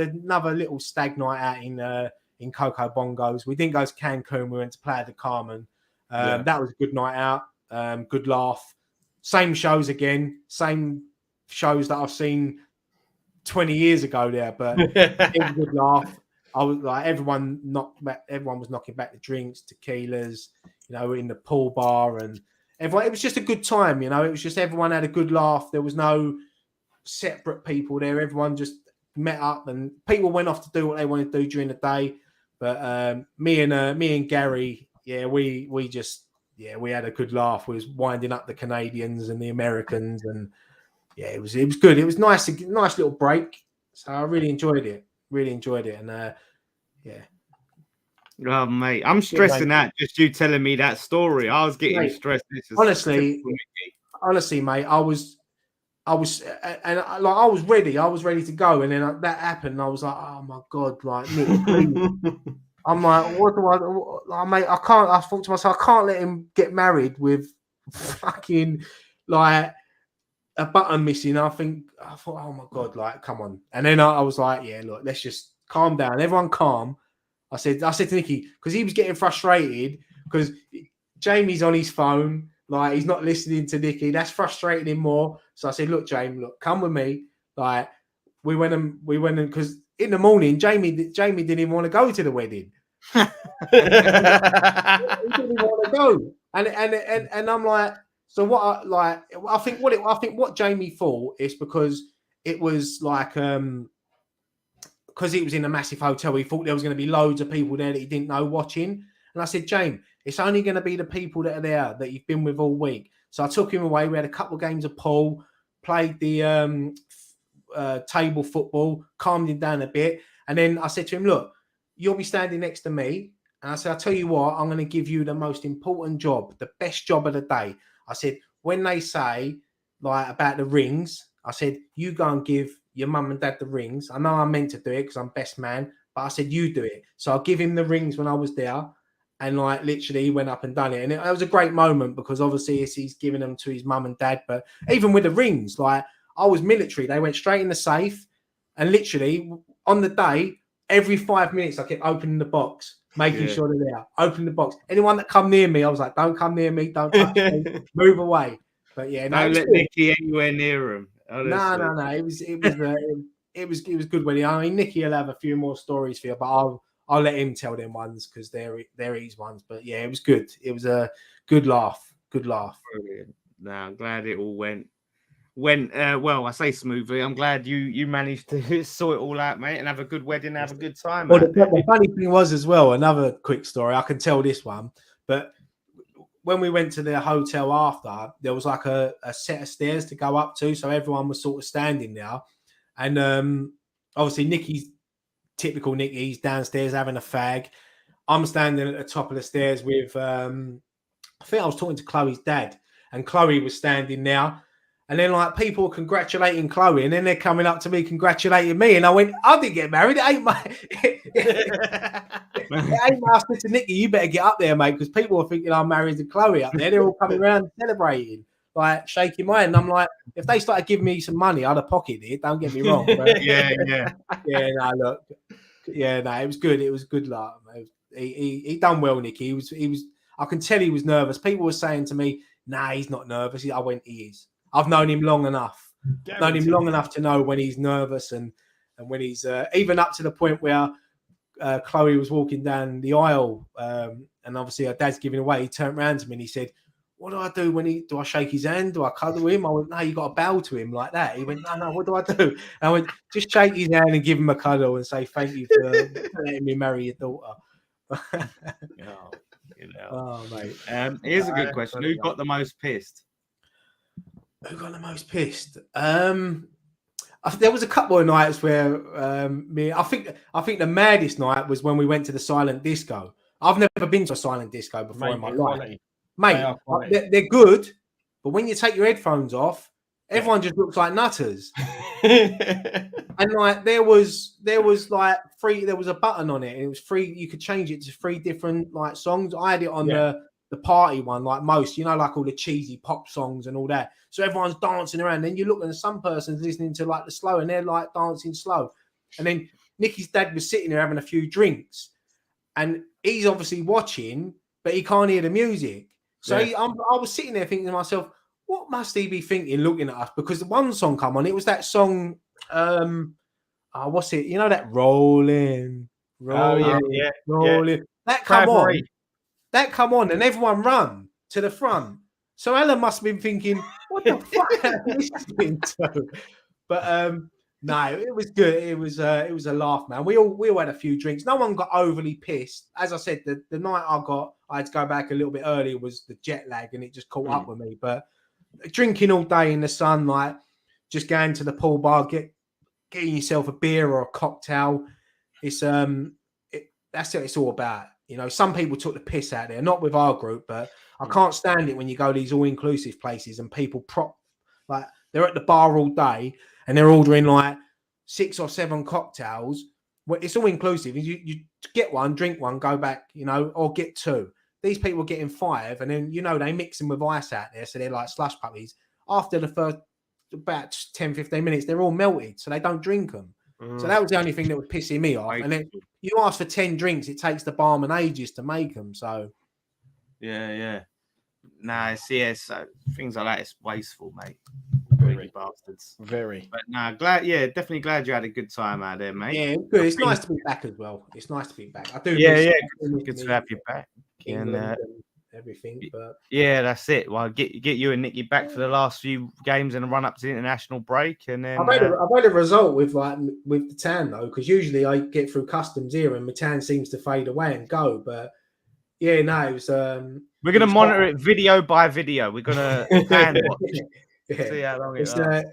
another little stag night out in Coco Bongos. We didn't go to Cancun. We went to Playa del Carmen. That was a good night out. Good laugh. Same shows again. Same shows that I've seen 20 years ago there, but it was a good laugh. I was like, everyone was knocking back the drinks, tequilas, in the pool bar, and everyone. It was just a good time, It was just everyone had a good laugh. There was no separate people there. Everyone just met up, and people went off to do what they wanted to do during the day. But me and Gary, we had a good laugh. We was winding up the Canadians and the Americans, and yeah, it was good. It was nice little break. So I really enjoyed it. And yeah. Oh mate, I'm stressing out just you telling me that story. I was getting stressed. Honestly, mate, I was ready. I was ready to go, and then that happened. And I was like, oh my God, like Nick, I'm like, what do I, mate? I can't. I thought to myself, I can't let him get married with fucking like a button missing. I thought, oh my God, like, come on. And then I was like, yeah, look, let's just calm down. Everyone calm. I said to Nicky, because he was getting frustrated because Jamie's on his phone, like he's not listening to Nicky. That's frustrating him more. So I said, look, Jamie, come with me. Like we went and because in the morning, Jamie didn't even want to go to the wedding. He didn't want to go. And I'm like, so what? I think what Jamie thought is because it was like because it was in a massive hotel. He thought there was going to be loads of people there that he didn't know watching. And I said, James, it's only going to be the people that are there that you've been with all week. So I took him away. We had a couple of games of pool, played the table football, calmed him down a bit, and then I said to him, look, you'll be standing next to me. And I said, I'll tell you what, I'm going to give you the most important job, the best job of the day. I said, when they say like about the rings, I said, you go and give your mum and dad the rings. I know I'm meant to do it because I'm best man, but I said, you do it. So I'll give him the rings when I was there. And like literally he went up and done it. And it was a great moment because obviously he's giving them to his mum and dad. But even with the rings, like I was military, they went straight in the safe. And literally on the day, every 5 minutes, I kept opening the box, making sure they're there. Open the box. Anyone that come near me, I was like, don't come near me. Don't touch me. Move away. But yeah, don't let Nicky anywhere near him. No. It was good when I mean, Nicky will have a few more stories for you, but I'll let him tell them ones because they're his ones. But yeah, it was good. It was a good laugh. Good laugh. Brilliant. No, I'm glad it all went well. I say smoothly. I'm glad you managed to sort it all out, mate, and have a good wedding, have a good time. Well, the funny thing was as well, another quick story. I can tell this one, but when we went to the hotel after, there was like a set of stairs to go up to, so everyone was sort of standing there, and obviously Nicky's typical Nicky. He's downstairs having a fag. I'm standing at the top of the stairs with I think I was talking to Chloe's dad, and Chloe was standing there. And then, like, people congratulating Chloe, and then they're coming up to me congratulating me. And I went, I didn't get married. It ain't my... I said to Nicky, you better get up there, mate, because people are thinking I'm married to Chloe up there. They're all coming around celebrating, like, shaking my hand. And I'm like, if they started giving me some money, I'd have pocketed it. Don't get me wrong. But, it was good. It was good luck. He done well, Nicky. He was. I can tell he was nervous. People were saying to me, nah, he's not nervous. I went, he is. I've known him long enough. Known him long enough to know when he's nervous and when he's even up to the point where Chloe was walking down the aisle and obviously her dad's giving away. He turned around to me and he said, what do I do do I shake his hand? Do I cuddle him? I went, no, you got to bow to him like that. He went, no, what do I do? And I went, just shake his hand and give him a cuddle and say, thank you for letting me marry your daughter. Oh, mate. Here's a good question. Who got the most pissed? Who got the most pissed? There was a couple of nights where I think the maddest night was when we went to the silent disco. I've never been to a silent disco before in my life. Mate, they're good, but when you take your headphones off, everyone just looks like nutters. And like there was like free, there was a button on it, and it was free. You could change it to 3 different like songs. I had it on the party one, like most, like all the cheesy pop songs and all that. So everyone's dancing around. Then you look and some person's listening to like the slow, and they're like dancing slow. And then Nicky's dad was sitting there having a few drinks, and he's obviously watching, but he can't hear the music. So I was sitting there thinking to myself, what must he be thinking looking at us? Because the one song come on, it was that song, what's it? That rolling. That come on. That come on, and everyone run to the front. So Ellen must have been thinking, what the fuck are you listening to? But no, it was good. It was a laugh, man. We all had a few drinks. No one got overly pissed. As I said, the night I had to go back a little bit earlier was the jet lag, and it just caught up with me. But drinking all day in the sun, like just going to the pool bar, getting yourself a beer or a cocktail. It's that's what it's all about. Some people took the piss out there, not with our group, but I can't stand it when you go to these all-inclusive places and people like they're at the bar all day and they're ordering like 6 or 7 cocktails. Well, it's all inclusive. You get one, drink one, go back, or get 2. These people are getting 5, and then they mix them with ice out there, so they're like slush puppies. After the first about 10-15 minutes, they're all melted, so they don't drink them. So that was the only thing that was pissing me off. And then you ask for 10 drinks, it takes the barman ages to make them. So yeah. Nah, so things like that is wasteful, mate. Very bastards. Very. But definitely glad you had a good time out there, mate. Yeah, good. It's nice to be back as well. It's nice to be back. I do. Good to have you back. And everything, but that's it. Well, get you and Nicky back for the last few games and a run up to the international break, and then I've had a result with the tan though, because usually I get through customs here and my tan seems to fade away and go, but it was. We're gonna monitor it video by video. We're gonna fan watch. See how long it lasts.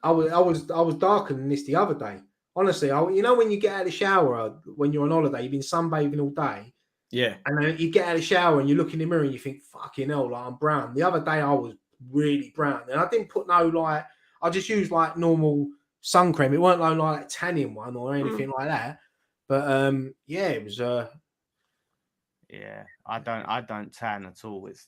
I was darker than this the other day. Honestly, when you get out of the shower when you're on holiday, you've been sunbathing all day. Yeah. And then you get out of the shower and you look in the mirror and you think, fucking hell, like I'm brown. The other day I was really brown. And I didn't put I just used like normal sun cream. It weren't like tanning one or anything like that. But it was Yeah, I don't tan at all. It's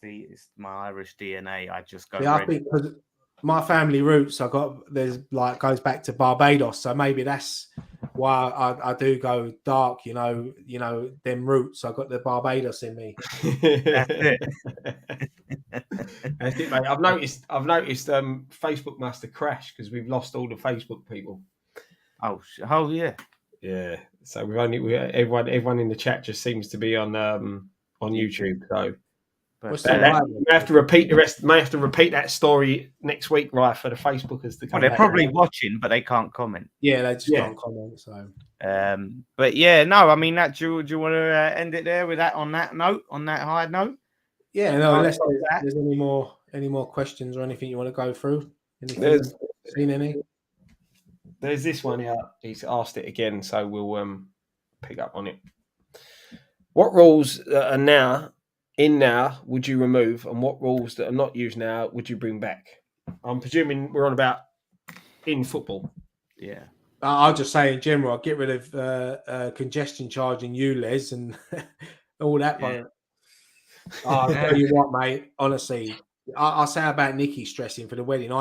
my Irish DNA. I just go. Yeah, I think because my family roots, goes back to Barbados, so maybe that's why I do go dark. You know them roots. I got the Barbados in me. That's it. That's it, mate. I've noticed. Facebook must have crashed because we've lost all the Facebook people. Oh yeah. Yeah. So everyone in the chat just seems to be on YouTube. So. But may have to repeat the rest. May have to repeat that story next week, right, for the Facebookers to come. Well, they're probably watching, but they can't comment. Yeah, they just can't comment. So, but yeah, no, I mean, do you want to end it there with that on that high note? Yeah, no. Unless there's any more questions or anything you want to go through. Seen any? There's this one here. He's asked it again, so we'll pick up on it. What rules that are now would you remove, and what rules that are not used now would you bring back? I'm presuming we're on about in football. Yeah. I'll just say in general, I'll get rid of congestion charging ULEZ and all that. Yeah. I'll tell you what, mate. Honestly, I'll say about Nikki stressing for the wedding.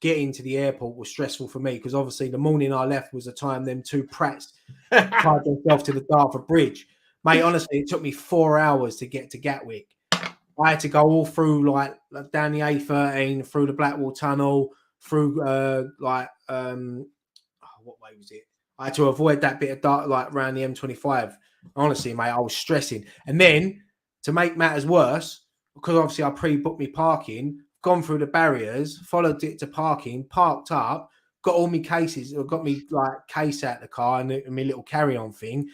Getting to the airport was stressful for me because obviously the morning I left was the time them two prats tied themselves to the Dartford Bridge. Mate, honestly, it took me 4 hours to get to Gatwick. I had to go all through like down the A13, through the Blackwall Tunnel, through what way was it? I had to avoid that bit of dark, like around the M25. Honestly, mate, I was stressing. And then to make matters worse, because obviously I pre-booked me parking, gone through the barriers, followed it to parking, parked up, got all my cases, got me like case out of the car and my little carry-on thing.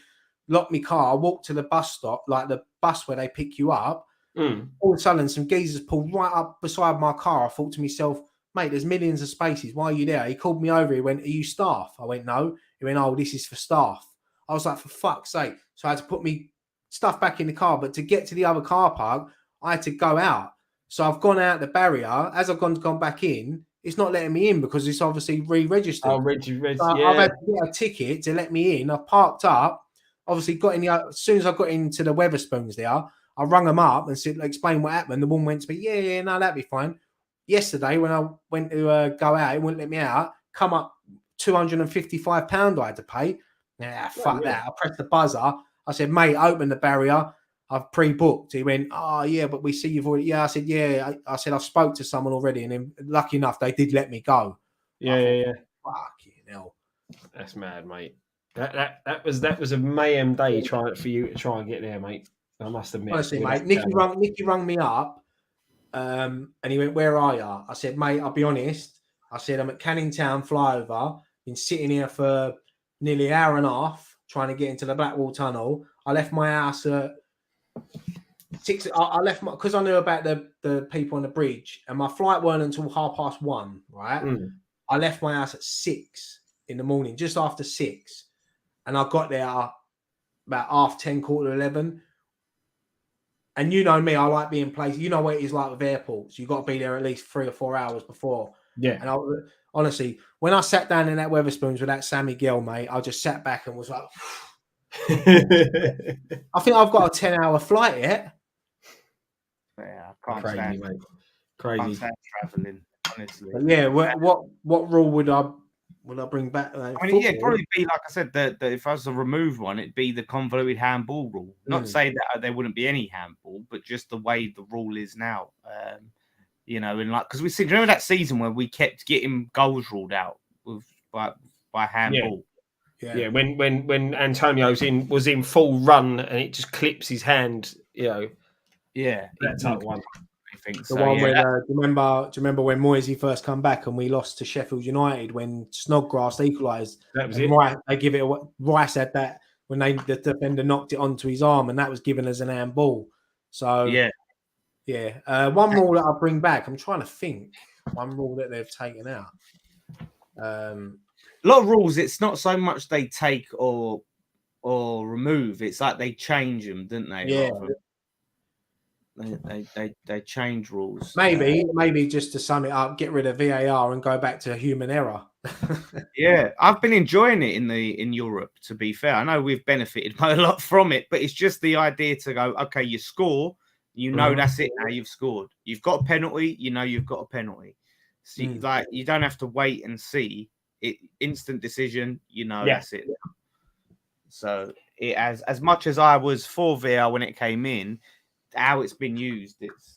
Locked my car, walked to the bus stop, like the bus where they pick you up. All of a sudden, some geezers pulled right up beside my car. I thought to myself, mate, there's millions of spaces. Why are you there? He called me over. He went, are you staff? I went, no. He went, oh, this is for staff. I was like, for fuck's sake. So I had to put me stuff back in the car. But to get to the other car park, I had to go out. So I've gone out the barrier. As I've gone back in, it's not letting me in because it's obviously re-registered. Oh, so yeah. I've had to get a ticket to let me in. I've parked up. Obviously, as soon as I got into the Weatherspoons there, I rung them up and said, explain what happened. The woman went to me, yeah, no, that'd be fine. Yesterday, when I went to go out, it wouldn't let me out. Come up £255 I had to pay. Yeah, fuck that. I pressed the buzzer. I said, mate, open the barrier. I've pre-booked. He went, oh, yeah, but we see you've already. Yeah, I said, yeah. I said, I spoke to someone already. And then, lucky enough, they did let me go. Yeah. Fucking hell. That's mad, mate. That was a mayhem day for you to try and get there, mate. I must admit. Honestly, mate, Nicky rung me up, and he went, "Where are you?" I said, "Mate, I'll be honest." I said, "I'm at Canning Town flyover. Been sitting here for nearly an hour and a half trying to get into the Blackwall Tunnel. I left my house at 6. I left because I knew about the people on the bridge, and my flight weren't until 1:30. Right? I left my house at 6 in the morning, just after 6. And I got there about 10:30, 11:15. And you know me, I like being placed. You know what it is like with airports. You've got to be there at least 3 or 4 hours before. Yeah. And honestly, when I sat down in that Weatherspoons with that Sammy Gill, mate, I just sat back and was like, I think I've got a 10-hour flight yet. Yeah, I can't crazy, stand, mate. Crazy. Can't stand traveling, honestly. But yeah, what rule would I bring back? I mean, yeah, it'd probably be, like I said, that if I was to remove one, it'd be the convoluted handball rule. Not say that there wouldn't be any handball, but just the way the rule is now. You know, and like, because we see, remember that season where we kept getting goals ruled out by handball. Yeah. When Antonio was in full run and it just clips his hand, you know. Yeah, that type of one. The one when, do you remember when Moisey first come back and we lost to Sheffield United when Snodgrass equalised? That was it. They give it. Rice had that when the defender knocked it onto his arm, and that was given as an handball. So yeah. One rule that I'll bring back. I'm trying to think. One rule that they've taken out. A lot of rules. It's not so much they take or remove. It's like they change them, didn't they? Yeah. They change rules. Maybe just to sum it up, get rid of VAR and go back to human error. Yeah, I've been enjoying it in Europe. To be fair, I know we've benefited a lot from it, but it's just the idea to go, okay, you score, that's it. Now you've scored. You've got a penalty. You've got a penalty. So you don't have to wait and see it. Instant decision. That's it. So it as much as I was for VAR when it came in, how it's been used, it's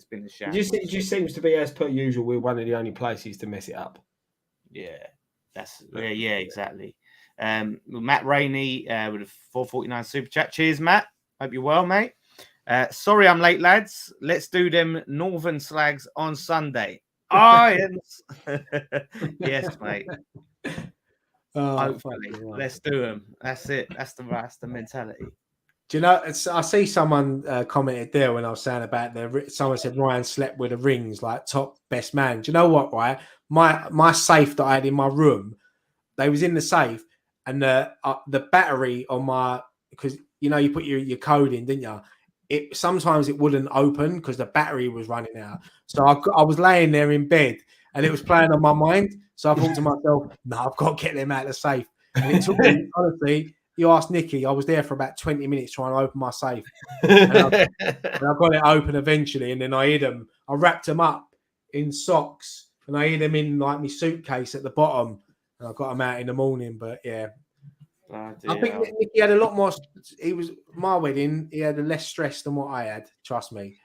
been a shame. It just seems to be, as per usual, we're one of the only places to mess it up. Yeah, exactly. Matt Rainey with a 449 super chat. Cheers, Matt. Hope you're well, mate. Sorry I'm late, lads. Let's do them Northern slags on Sunday. Irons. Yes, mate. Hopefully, let's do them. That's it. That's the mentality. Do you know? I see someone commented there when I was saying about someone said Ryan slept with the rings, like top best man. Do you know what? Right, my safe that I had in my room, they was in the safe, and the battery on my, because you put your code in, didn't you? Sometimes it wouldn't open because the battery was running out. So I was laying there in bed and it was playing on my mind. So I thought to myself, no, I've got to get them out of the safe. And it took me, honestly, you asked Nicky, I was there for about 20 minutes trying to open my safe. And I got it open eventually, and then I hid them. I wrapped them up in socks and I hid them in like my suitcase at the bottom. And I got them out in the morning. But yeah. I think Nicky had a lot more. My wedding. He had less stress than what I had. Trust me.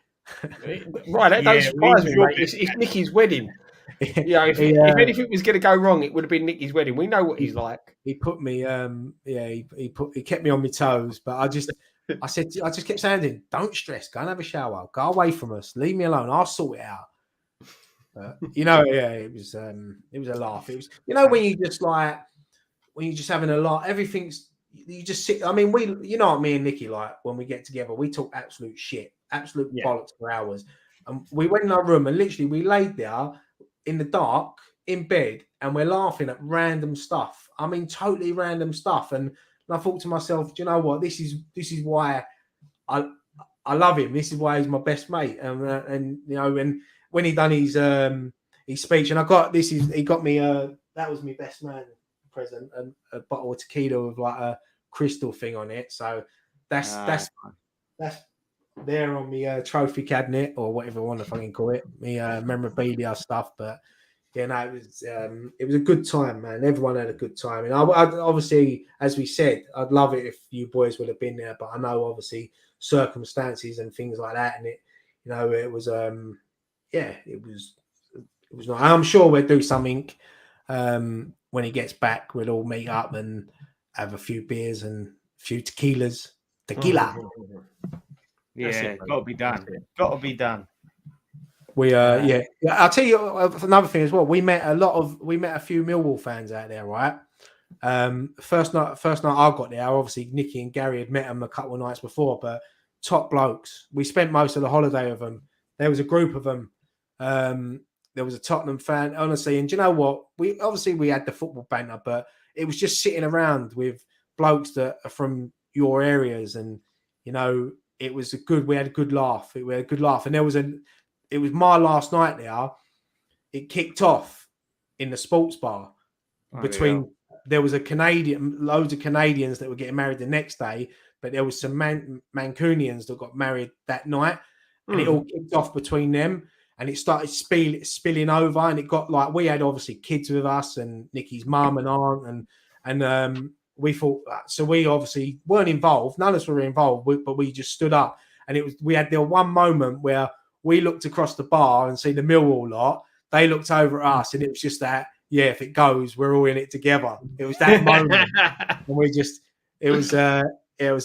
Right, that don't surprise me, mate. It's Nicky's wedding. If anything was going to go wrong, it would have been Nicky's wedding. We know what he's like. He put me. He kept me on my toes. But I just kept saying to him, "Don't stress. Go and have a shower. Go away from us. Leave me alone. I'll sort it out." It was a laugh. It was when you just like. When you're just having a lot, everything's, you just sit. I mean, what me and Nicky like when we get together, we talk absolute shit, absolute bollocks for hours. And we went in our room and literally we laid there in the dark in bed and we're laughing at random stuff. I mean, totally random stuff. And I thought to myself, do you know what? This is why I love him. This is why he's my best mate. And when he done his speech, and he got me that was my best man present, and a bottle of tequila with like a crystal thing on it. So that's there on the trophy cabinet or whatever you want to fucking call it, the memorabilia stuff. But it was a good time, man. Everyone had a good time, and I obviously, as we said, I'd love it if you boys would have been there, but I know obviously circumstances and things like that, and it was not. I'm sure we'll do something. When he gets back, we'll all meet up and have a few beers and a few tequilas. Tequila. Yeah, got to be done. Got to be done. I'll tell you another thing as well. We met a few Millwall fans out there, right? First night I got there, obviously Nicky and Gary had met them a couple of nights before, but top blokes. We spent most of the holiday with them. There was a group of them. There was a Tottenham fan, honestly. And do you know what? We had the football banter, but it was just sitting around with blokes that are from your areas. And, it was we had a good laugh. We had a good laugh. And it was my last night there. It kicked off in the sports bar there was loads of Canadians that were getting married the next day, but there was some Mancunians that got married that night. And it all kicked off between them. And it started spilling over, and it got like, we had obviously kids with us and Nicky's mum and aunt, and we thought, so we obviously weren't involved. None of us were involved, but we just stood up, and we had the one moment where we looked across the bar and see the Millwall lot. They looked over at us, and it was just that, if it goes, we're all in it together. It was that moment, and it was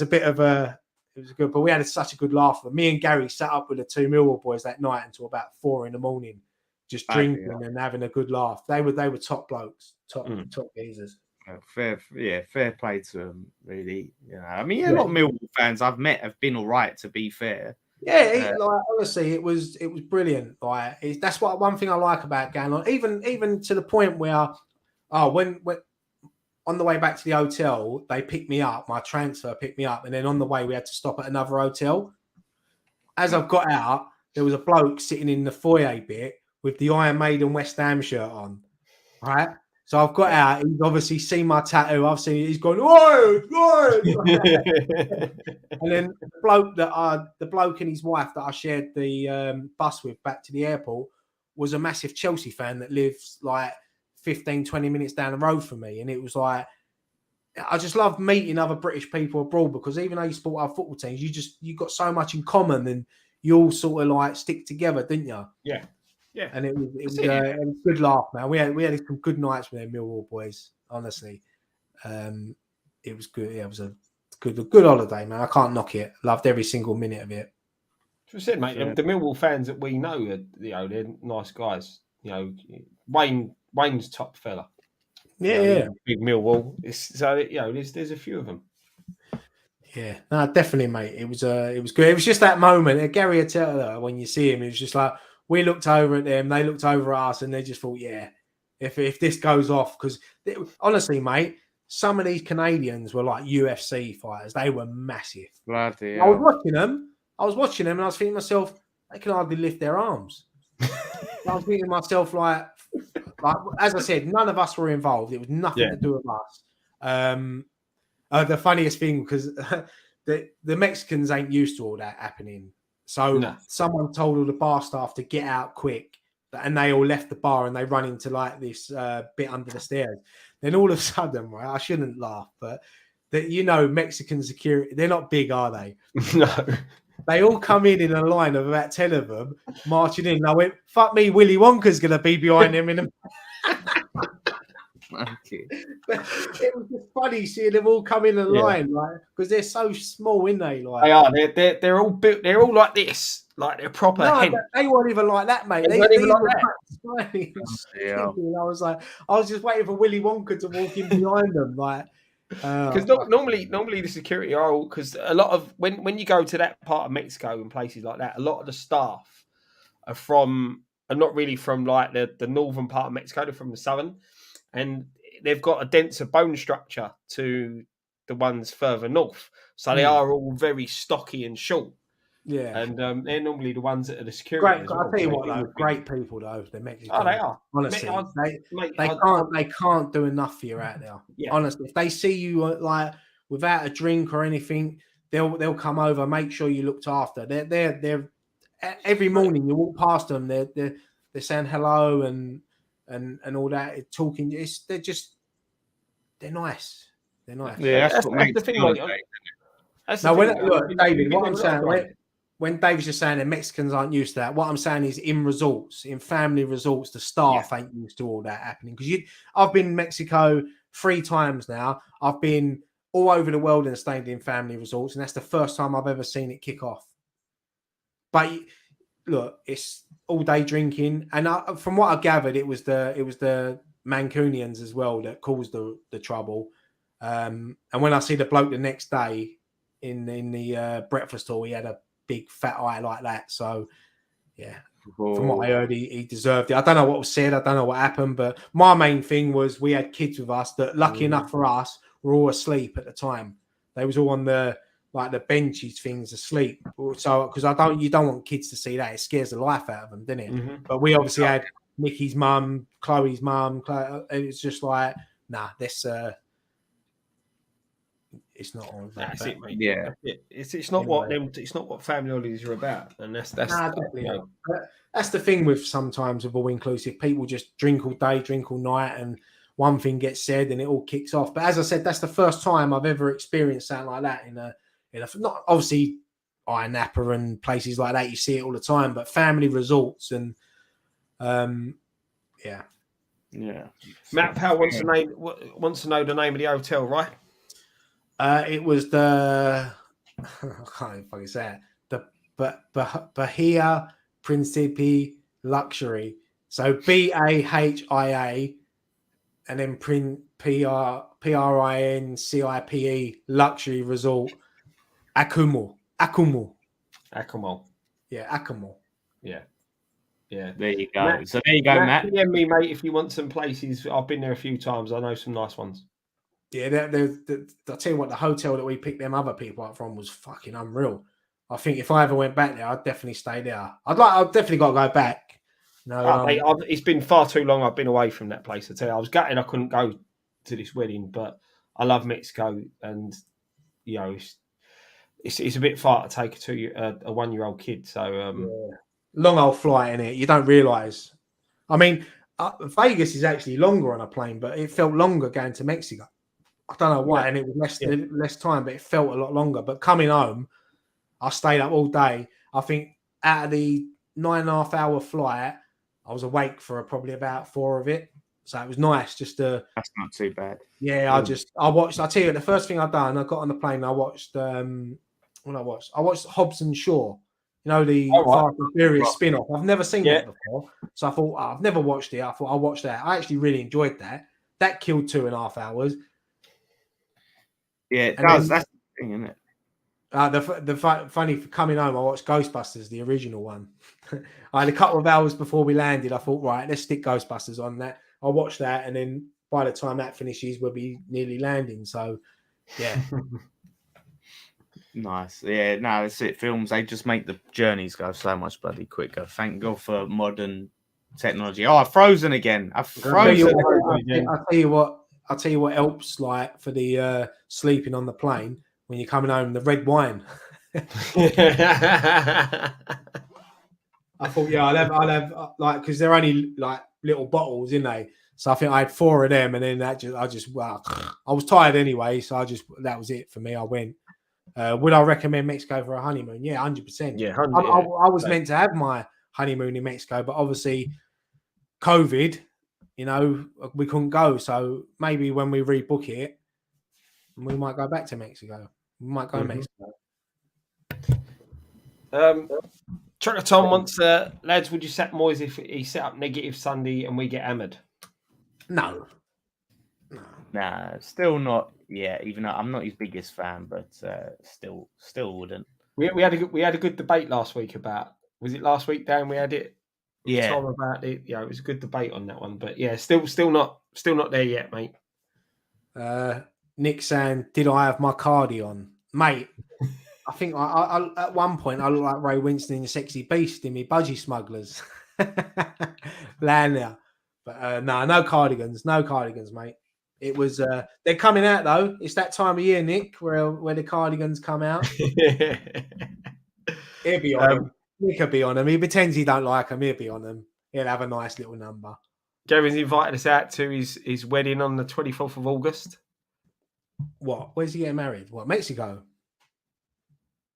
a bit of a. It was good, but we had such a good laugh. Me and Gary sat up with the two Millwall boys that night until about 4 a.m, just drinking and having a good laugh. They were top blokes, top geezers. Fair play to them, really. I mean, a lot of Millwall fans I've met have been all right. To be fair, honestly, it was brilliant. That's what one thing I like about going on, even to the point where, when on the way back to the hotel, they picked me up. My transfer picked me up, and then on the way we had to stop at another hotel. as I've got out, there was a bloke sitting in the foyer bit with the Iron Maiden West Ham shirt on, right? So I've got out. He's obviously seen my tattoo. I've seen it. He's gone, oi! And then the bloke and his wife that I shared the bus with back to the airport was a massive Chelsea fan that lives like 15, 20 minutes down the road from me. And it was like, I just love meeting other British people abroad, because even though you support our football teams, you got so much in common, and you all sort of like stick together, didn't you? Yeah. And it was a good laugh, man. We had some good nights with them Millwall boys. Honestly, it was good. Yeah, it was a good holiday, man. I can't knock it. Loved every single minute of it. As I said, mate, the Millwall fans that we know are, they're nice guys. Wayne's top fella. Yeah. Big Millwall. There's a few of them. Yeah, no, definitely, mate. It was good. It was just that moment. Gary would tell her when you see him, it was just like, we looked over at them, they looked over at us, and they just thought, yeah, if this goes off, because honestly, mate, some of these Canadians were like UFC fighters. They were massive. Bloody I was watching them, and I was thinking to myself, they can hardly lift their arms. I was thinking to myself, like, as I said, none of us were involved. It was nothing to do with us. The funniest thing, because the Mexicans ain't used to all that happening. So someone told all the bar staff to get out quick, and they all left the bar and they run into like this bit under the stairs. Then all of a sudden, right, I shouldn't laugh, but Mexican security, they're not big, are they? No. They all come in a line of about 10 of them marching in. And I went, fuck me, Willy Wonka's going to be behind him in a... It was just funny seeing them all come in a line, like, because they're so small, aren't they? Like, they are. They're all built. They're all like this. Like they're proper. No, they weren't even like that, mate. They weren't even like that. I was just waiting for Willy Wonka to walk in behind them, like. Because normally the security are all, because a lot of when you go to that part of Mexico and places like that, a lot of the staff are not really from like the northern part of Mexico. They're from the southern, and they've got a denser bone structure to the ones further north, so they are all very stocky and short. Yeah, and they're normally the ones that are the security. Great, I'll tell you what, though, great people though. The Mexicans. Oh, they are. Honestly, they can't do enough for you out there. Yeah. Honestly, if they see you like without a drink or anything, they'll come over, make sure you looked after. They're every morning you walk past them, they're saying hello and all that, talking. They're nice. They're nice. Yeah, that's the thing. Look, David, what I'm saying. When David's just saying that Mexicans aren't used to that, what I'm saying is in resorts, in family resorts, the staff ain't used to all that happening. Because I've been in Mexico 3 times now. I've been all over the world and stayed in family resorts, and that's the first time I've ever seen it kick off. But look, it's all day drinking, and from what I gathered, it was the Mancunians as well that caused the trouble. And when I see the bloke the next day in the breakfast hall, he had a big fat eye like that. So, yeah, from what I heard, he deserved it. I don't know what was said. I don't know what happened. But my main thing was we had kids with us that, lucky enough for us, were all asleep at the time. They was all on the benches, things asleep. So, because you don't want kids to see that. It scares the life out of them, doesn't it? Mm-hmm. But we obviously had Nikki's mum, Chloe's mum. And it's just like, nah, this... it's not all that. That's it, mate. Yeah, it's not what family holidays are about, and that's that's the thing with sometimes with all inclusive. People just drink all day, drink all night, and one thing gets said and it all kicks off. But as I said, that's the first time I've ever experienced something like that in a not obviously Iron Napa and places like that. You see it all the time, but family resorts and yeah. Matt Powell wants to know the name of the hotel, right? It was the I can't even fucking say it. The Bahia Principe Luxury. So BAHIA and then PRINCIPE Luxury Resort Akumo. Yeah, Akumo. Yeah. There you go. So there you go, Matt. DM me, mate, if you want some places. I've been there a few times. I know some nice ones. Yeah, I'll tell you what, the hotel that we picked them other people up from was fucking unreal. I think if I ever went back there, I'd definitely stay there. I've definitely got to go back. No, mate, it's been far too long. I've been away from that place. I tell you, I was gutted I couldn't go to this wedding, but I love Mexico, and you know, it's a bit far to take a 1-year-old kid. So long old flight in it. You don't realise. I mean, Vegas is actually longer on a plane, but it felt longer going to Mexico. I don't know why, and it was less time, but it felt a lot longer. But coming home, I stayed up all day. I think out of the 9.5 hour flight, I was awake for probably about 4 of it. So it was nice just to. That's not too bad. Yeah, I watched. I tell you, the first thing I done, I got on the plane. I watched. I watched Hobbs and Shaw. You know, the Fast and Furious spin-off. I've never seen that before, so I thought I've never watched it. I thought I'll watch that. I actually really enjoyed that. That killed 2.5 hours. Yeah, it does. That's the thing, isn't it? The funny for coming home, I watched Ghostbusters, the original one. I had a couple of hours before we landed. I thought, right, let's stick Ghostbusters on that. I'll watch that, and then by the time that finishes, we'll be nearly landing. So, yeah. Nice. Yeah, no, that's it. Films, they just make the journeys go so much bloody quicker. Thank God for modern technology. Oh, I've frozen again. I'll tell you what helps, like, for the sleeping on the plane when you're coming home, the red wine. I thought, I'll have like, because they're only like little bottles, isn't they? So I think I had 4 of them, and then I was tired anyway, so that was it for me. I went. Would I recommend Mexico for a honeymoon? Yeah, 100%. Yeah, I was meant to have my honeymoon in Mexico, but obviously COVID, you know, we couldn't go. So maybe when we rebook it, we might go back to Mexico. We might go to Mexico. Trucker Tom wants, lads, would you sack Moyes if he set up negative Sunday and we get hammered? No. Nah, still not. Yeah, even though I'm not his biggest fan, but still wouldn't. We had a good debate last week about, was it last week, Dan? We had it. Yeah, Tom about it. Yeah, it was a good debate on that one. But yeah, still not there yet, mate. Nick saying, did I have my cardi on, mate? I think I at one point I looked like Ray Winston in the Sexy Beast in me Budgie Smugglers. Land there. But no cardigans, mate. It was they're coming out though. It's that time of year, Nick, where the cardigans come out. He'll be on them. Nick will be on them. He pretends he don't like them. He'll be on them. He'll have a nice little number. Gavin's invited us out to his wedding on the 24th of August. What? Where's he getting married? What? Mexico?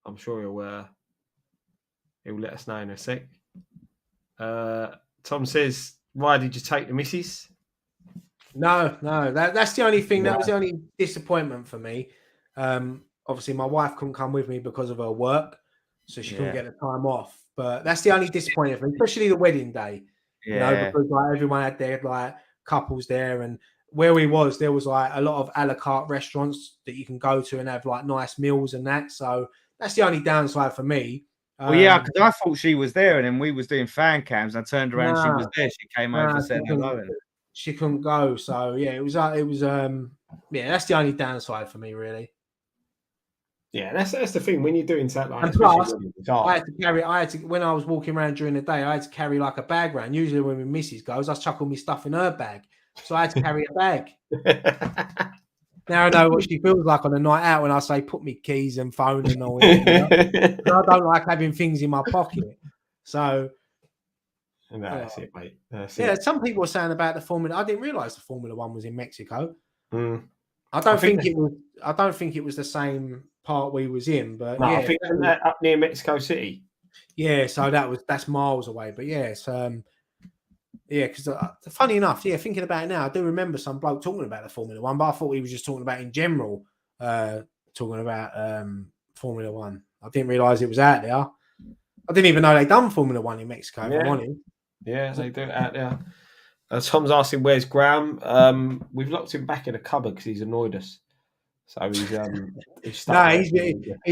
I'm sure he'll let us know in a sec. Tom says, why did you take the missus? No. That's the only thing. That was the only disappointment for me. Obviously, my wife couldn't come with me because of her work, so she couldn't get the time off. But that's the only disappointment for me, especially the wedding day. Yeah. You know, because like everyone had their like couples there, and where we was, there was like a lot of a la carte restaurants that you can go to and have like nice meals and that. So that's the only downside for me. Well, yeah, because I thought she was there, and then we was doing fan cams. I turned around, she was there. She came over and said hello. She couldn't go, so yeah, it was that's the only downside for me, really. Yeah, that's the thing when you're doing something like. And plus, I had to when I was walking around during the day, I had to carry like a bag around. Usually, when my missus goes, I chuck all my stuff in her bag, so I had to carry a bag. Now I know what she feels like on a night out when I say put me keys and phone and all that. You know? I don't like having things in my pocket, so. No, that's it, mate. Some people were saying about the Formula. I didn't realise the Formula One was in Mexico. I don't think it was the same part we was in, but no, I think up near Mexico City. Yeah, so that's miles away. But yes, because funny enough, thinking about it now, I do remember some bloke talking about the Formula One, but I thought he was just talking about in general, talking about Formula One. I didn't realise it was out there. I didn't even know they'd done Formula One in Mexico. If I'm honest. Yeah, they do it out there. Tom's asking, where's Graham? We've locked him back in a cupboard because he's annoyed us. So he's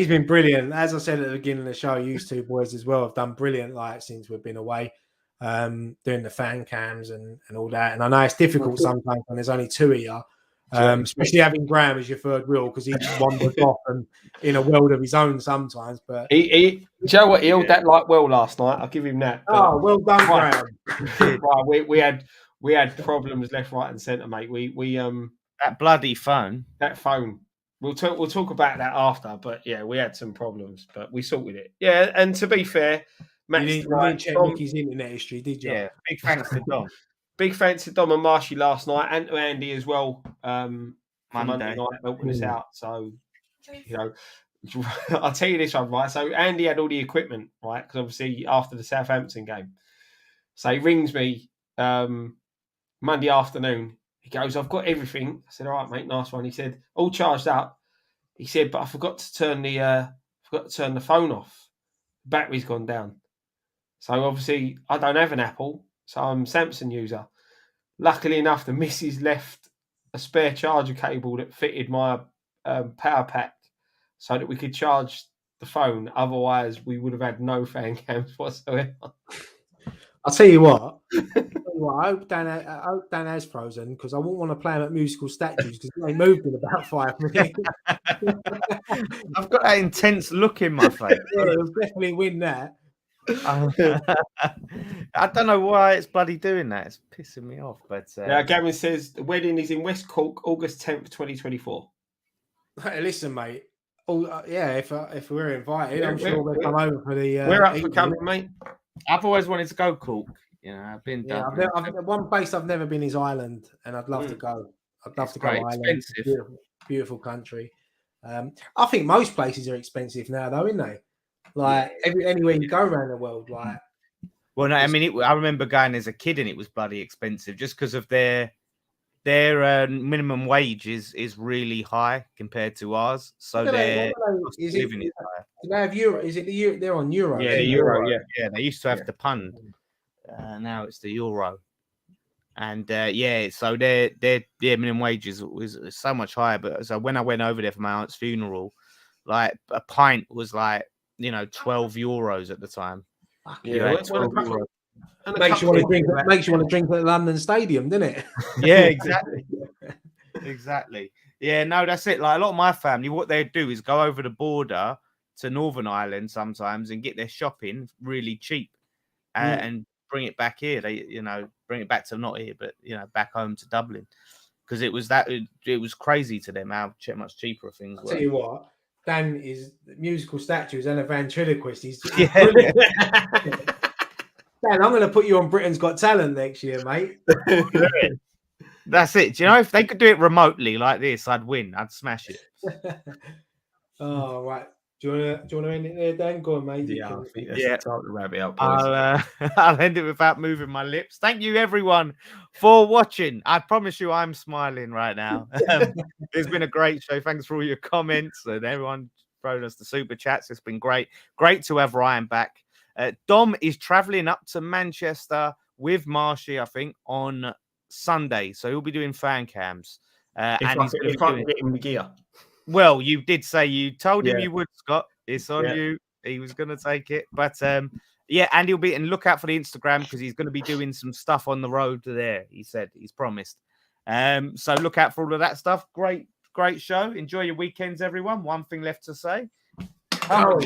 been brilliant. As I said at the beginning of the show, you two boys as well have done brilliant since we've been away, doing the fan cams and all that. And I know it's difficult sometimes when there's only 2 of you. Especially having Graham as your third wheel because he just wanders off and in a world of his own sometimes. But he Joe, what he held that like well last night. I'll give him that. Oh, well done, Graham. Right, we had problems left, right, and centre, mate. We that bloody phone. That phone. We'll talk about that after. But yeah, we had some problems, but we sorted it. Yeah, and to be fair, Matt, you didn't check Mickey's internet history, did you? Yeah, big thanks to Dom. Big thanks to Dom and Marshy last night, and to Andy as well. Monday night helping us out. So, you know, I'll tell you this one, right? So Andy had all the equipment, right? Because obviously after the Southampton game, so he rings me Monday afternoon. He goes, "I've got everything." I said, "All right, mate, nice one." He said, "All charged up." He said, "But I forgot to turn the phone off. The battery's gone down." So obviously I don't have an Apple, so I'm a Samsung user. Luckily enough, the missus left a spare charger cable that fitted my power pack so that we could charge the phone. Otherwise, we would have had no fan cams whatsoever. I'll tell you what. I hope Dan has frozen because I wouldn't want to play him at musical statues because they moved in about 5 minutes. I've got that intense look in my face. Yeah, he'll definitely win that. I don't know why it's bloody doing that. It's pissing me off. But yeah, Gavin says the wedding is in West Cork, August 10th, 2024. Hey, listen, mate. If we're invited, I'm sure we'll come over for the. We're up for coming, mate. I've always wanted to go Cork. You know, I've been. Yeah, one place I've never been is Ireland, and I'd love to go. I'd love to go to Ireland. Expensive. Beautiful, beautiful country. I think most places are expensive now, though, aren't they? Like anywhere you go around the world, like. Well, no, I mean, I remember going as a kid, and it was bloody expensive just because of their minimum wage is really high compared to ours. So their cost of living is higher. Do they have euro? Is it the euro? They're on euro. Yeah, the euro. Yeah. They used to have the pound. Now it's the euro. And so their minimum wages was so much higher. But so when I went over there for my aunt's funeral, like a pint was like 12 euros at the time. Yeah, makes you want to drink at the London Stadium, doesn't it? Yeah, exactly. Exactly. Yeah, no, that's it. Like a lot of my family, what they do is go over the border to Northern Ireland sometimes and get their shopping really cheap and bring it back here. They, bring it back to not here, but back home to Dublin, because it was crazy to them how much cheaper things were. I'll tell you what, Dan is musical statues and a ventriloquist. He's Dan, I'm going to put you on Britain's Got Talent next year, mate. That's it. Do you know, if they could do it remotely like this, I'd win. I'd smash it. Oh, right. Do you want to end it there, Dan? Go on, mate. Yeah, I think that's time to wrap it up. I'll end it without moving my lips. Thank you, everyone, for watching. I promise you I'm smiling right now. It's been a great show. Thanks for all your comments and everyone throwing us the super chats. It's been great. Great to have Ryan back. Dom is traveling up to Manchester with Marshy, I think, on Sunday. So he'll be doing fan cams. If I can get him the gear. Well, you did say you told him you would, Scott. It's on you. He was going to take it. But and he'll be, and look out for the Instagram because he's going to be doing some stuff on the road there. He said, he's promised. So look out for all of that stuff. Great show. Enjoy your weekends, everyone. One thing left to say.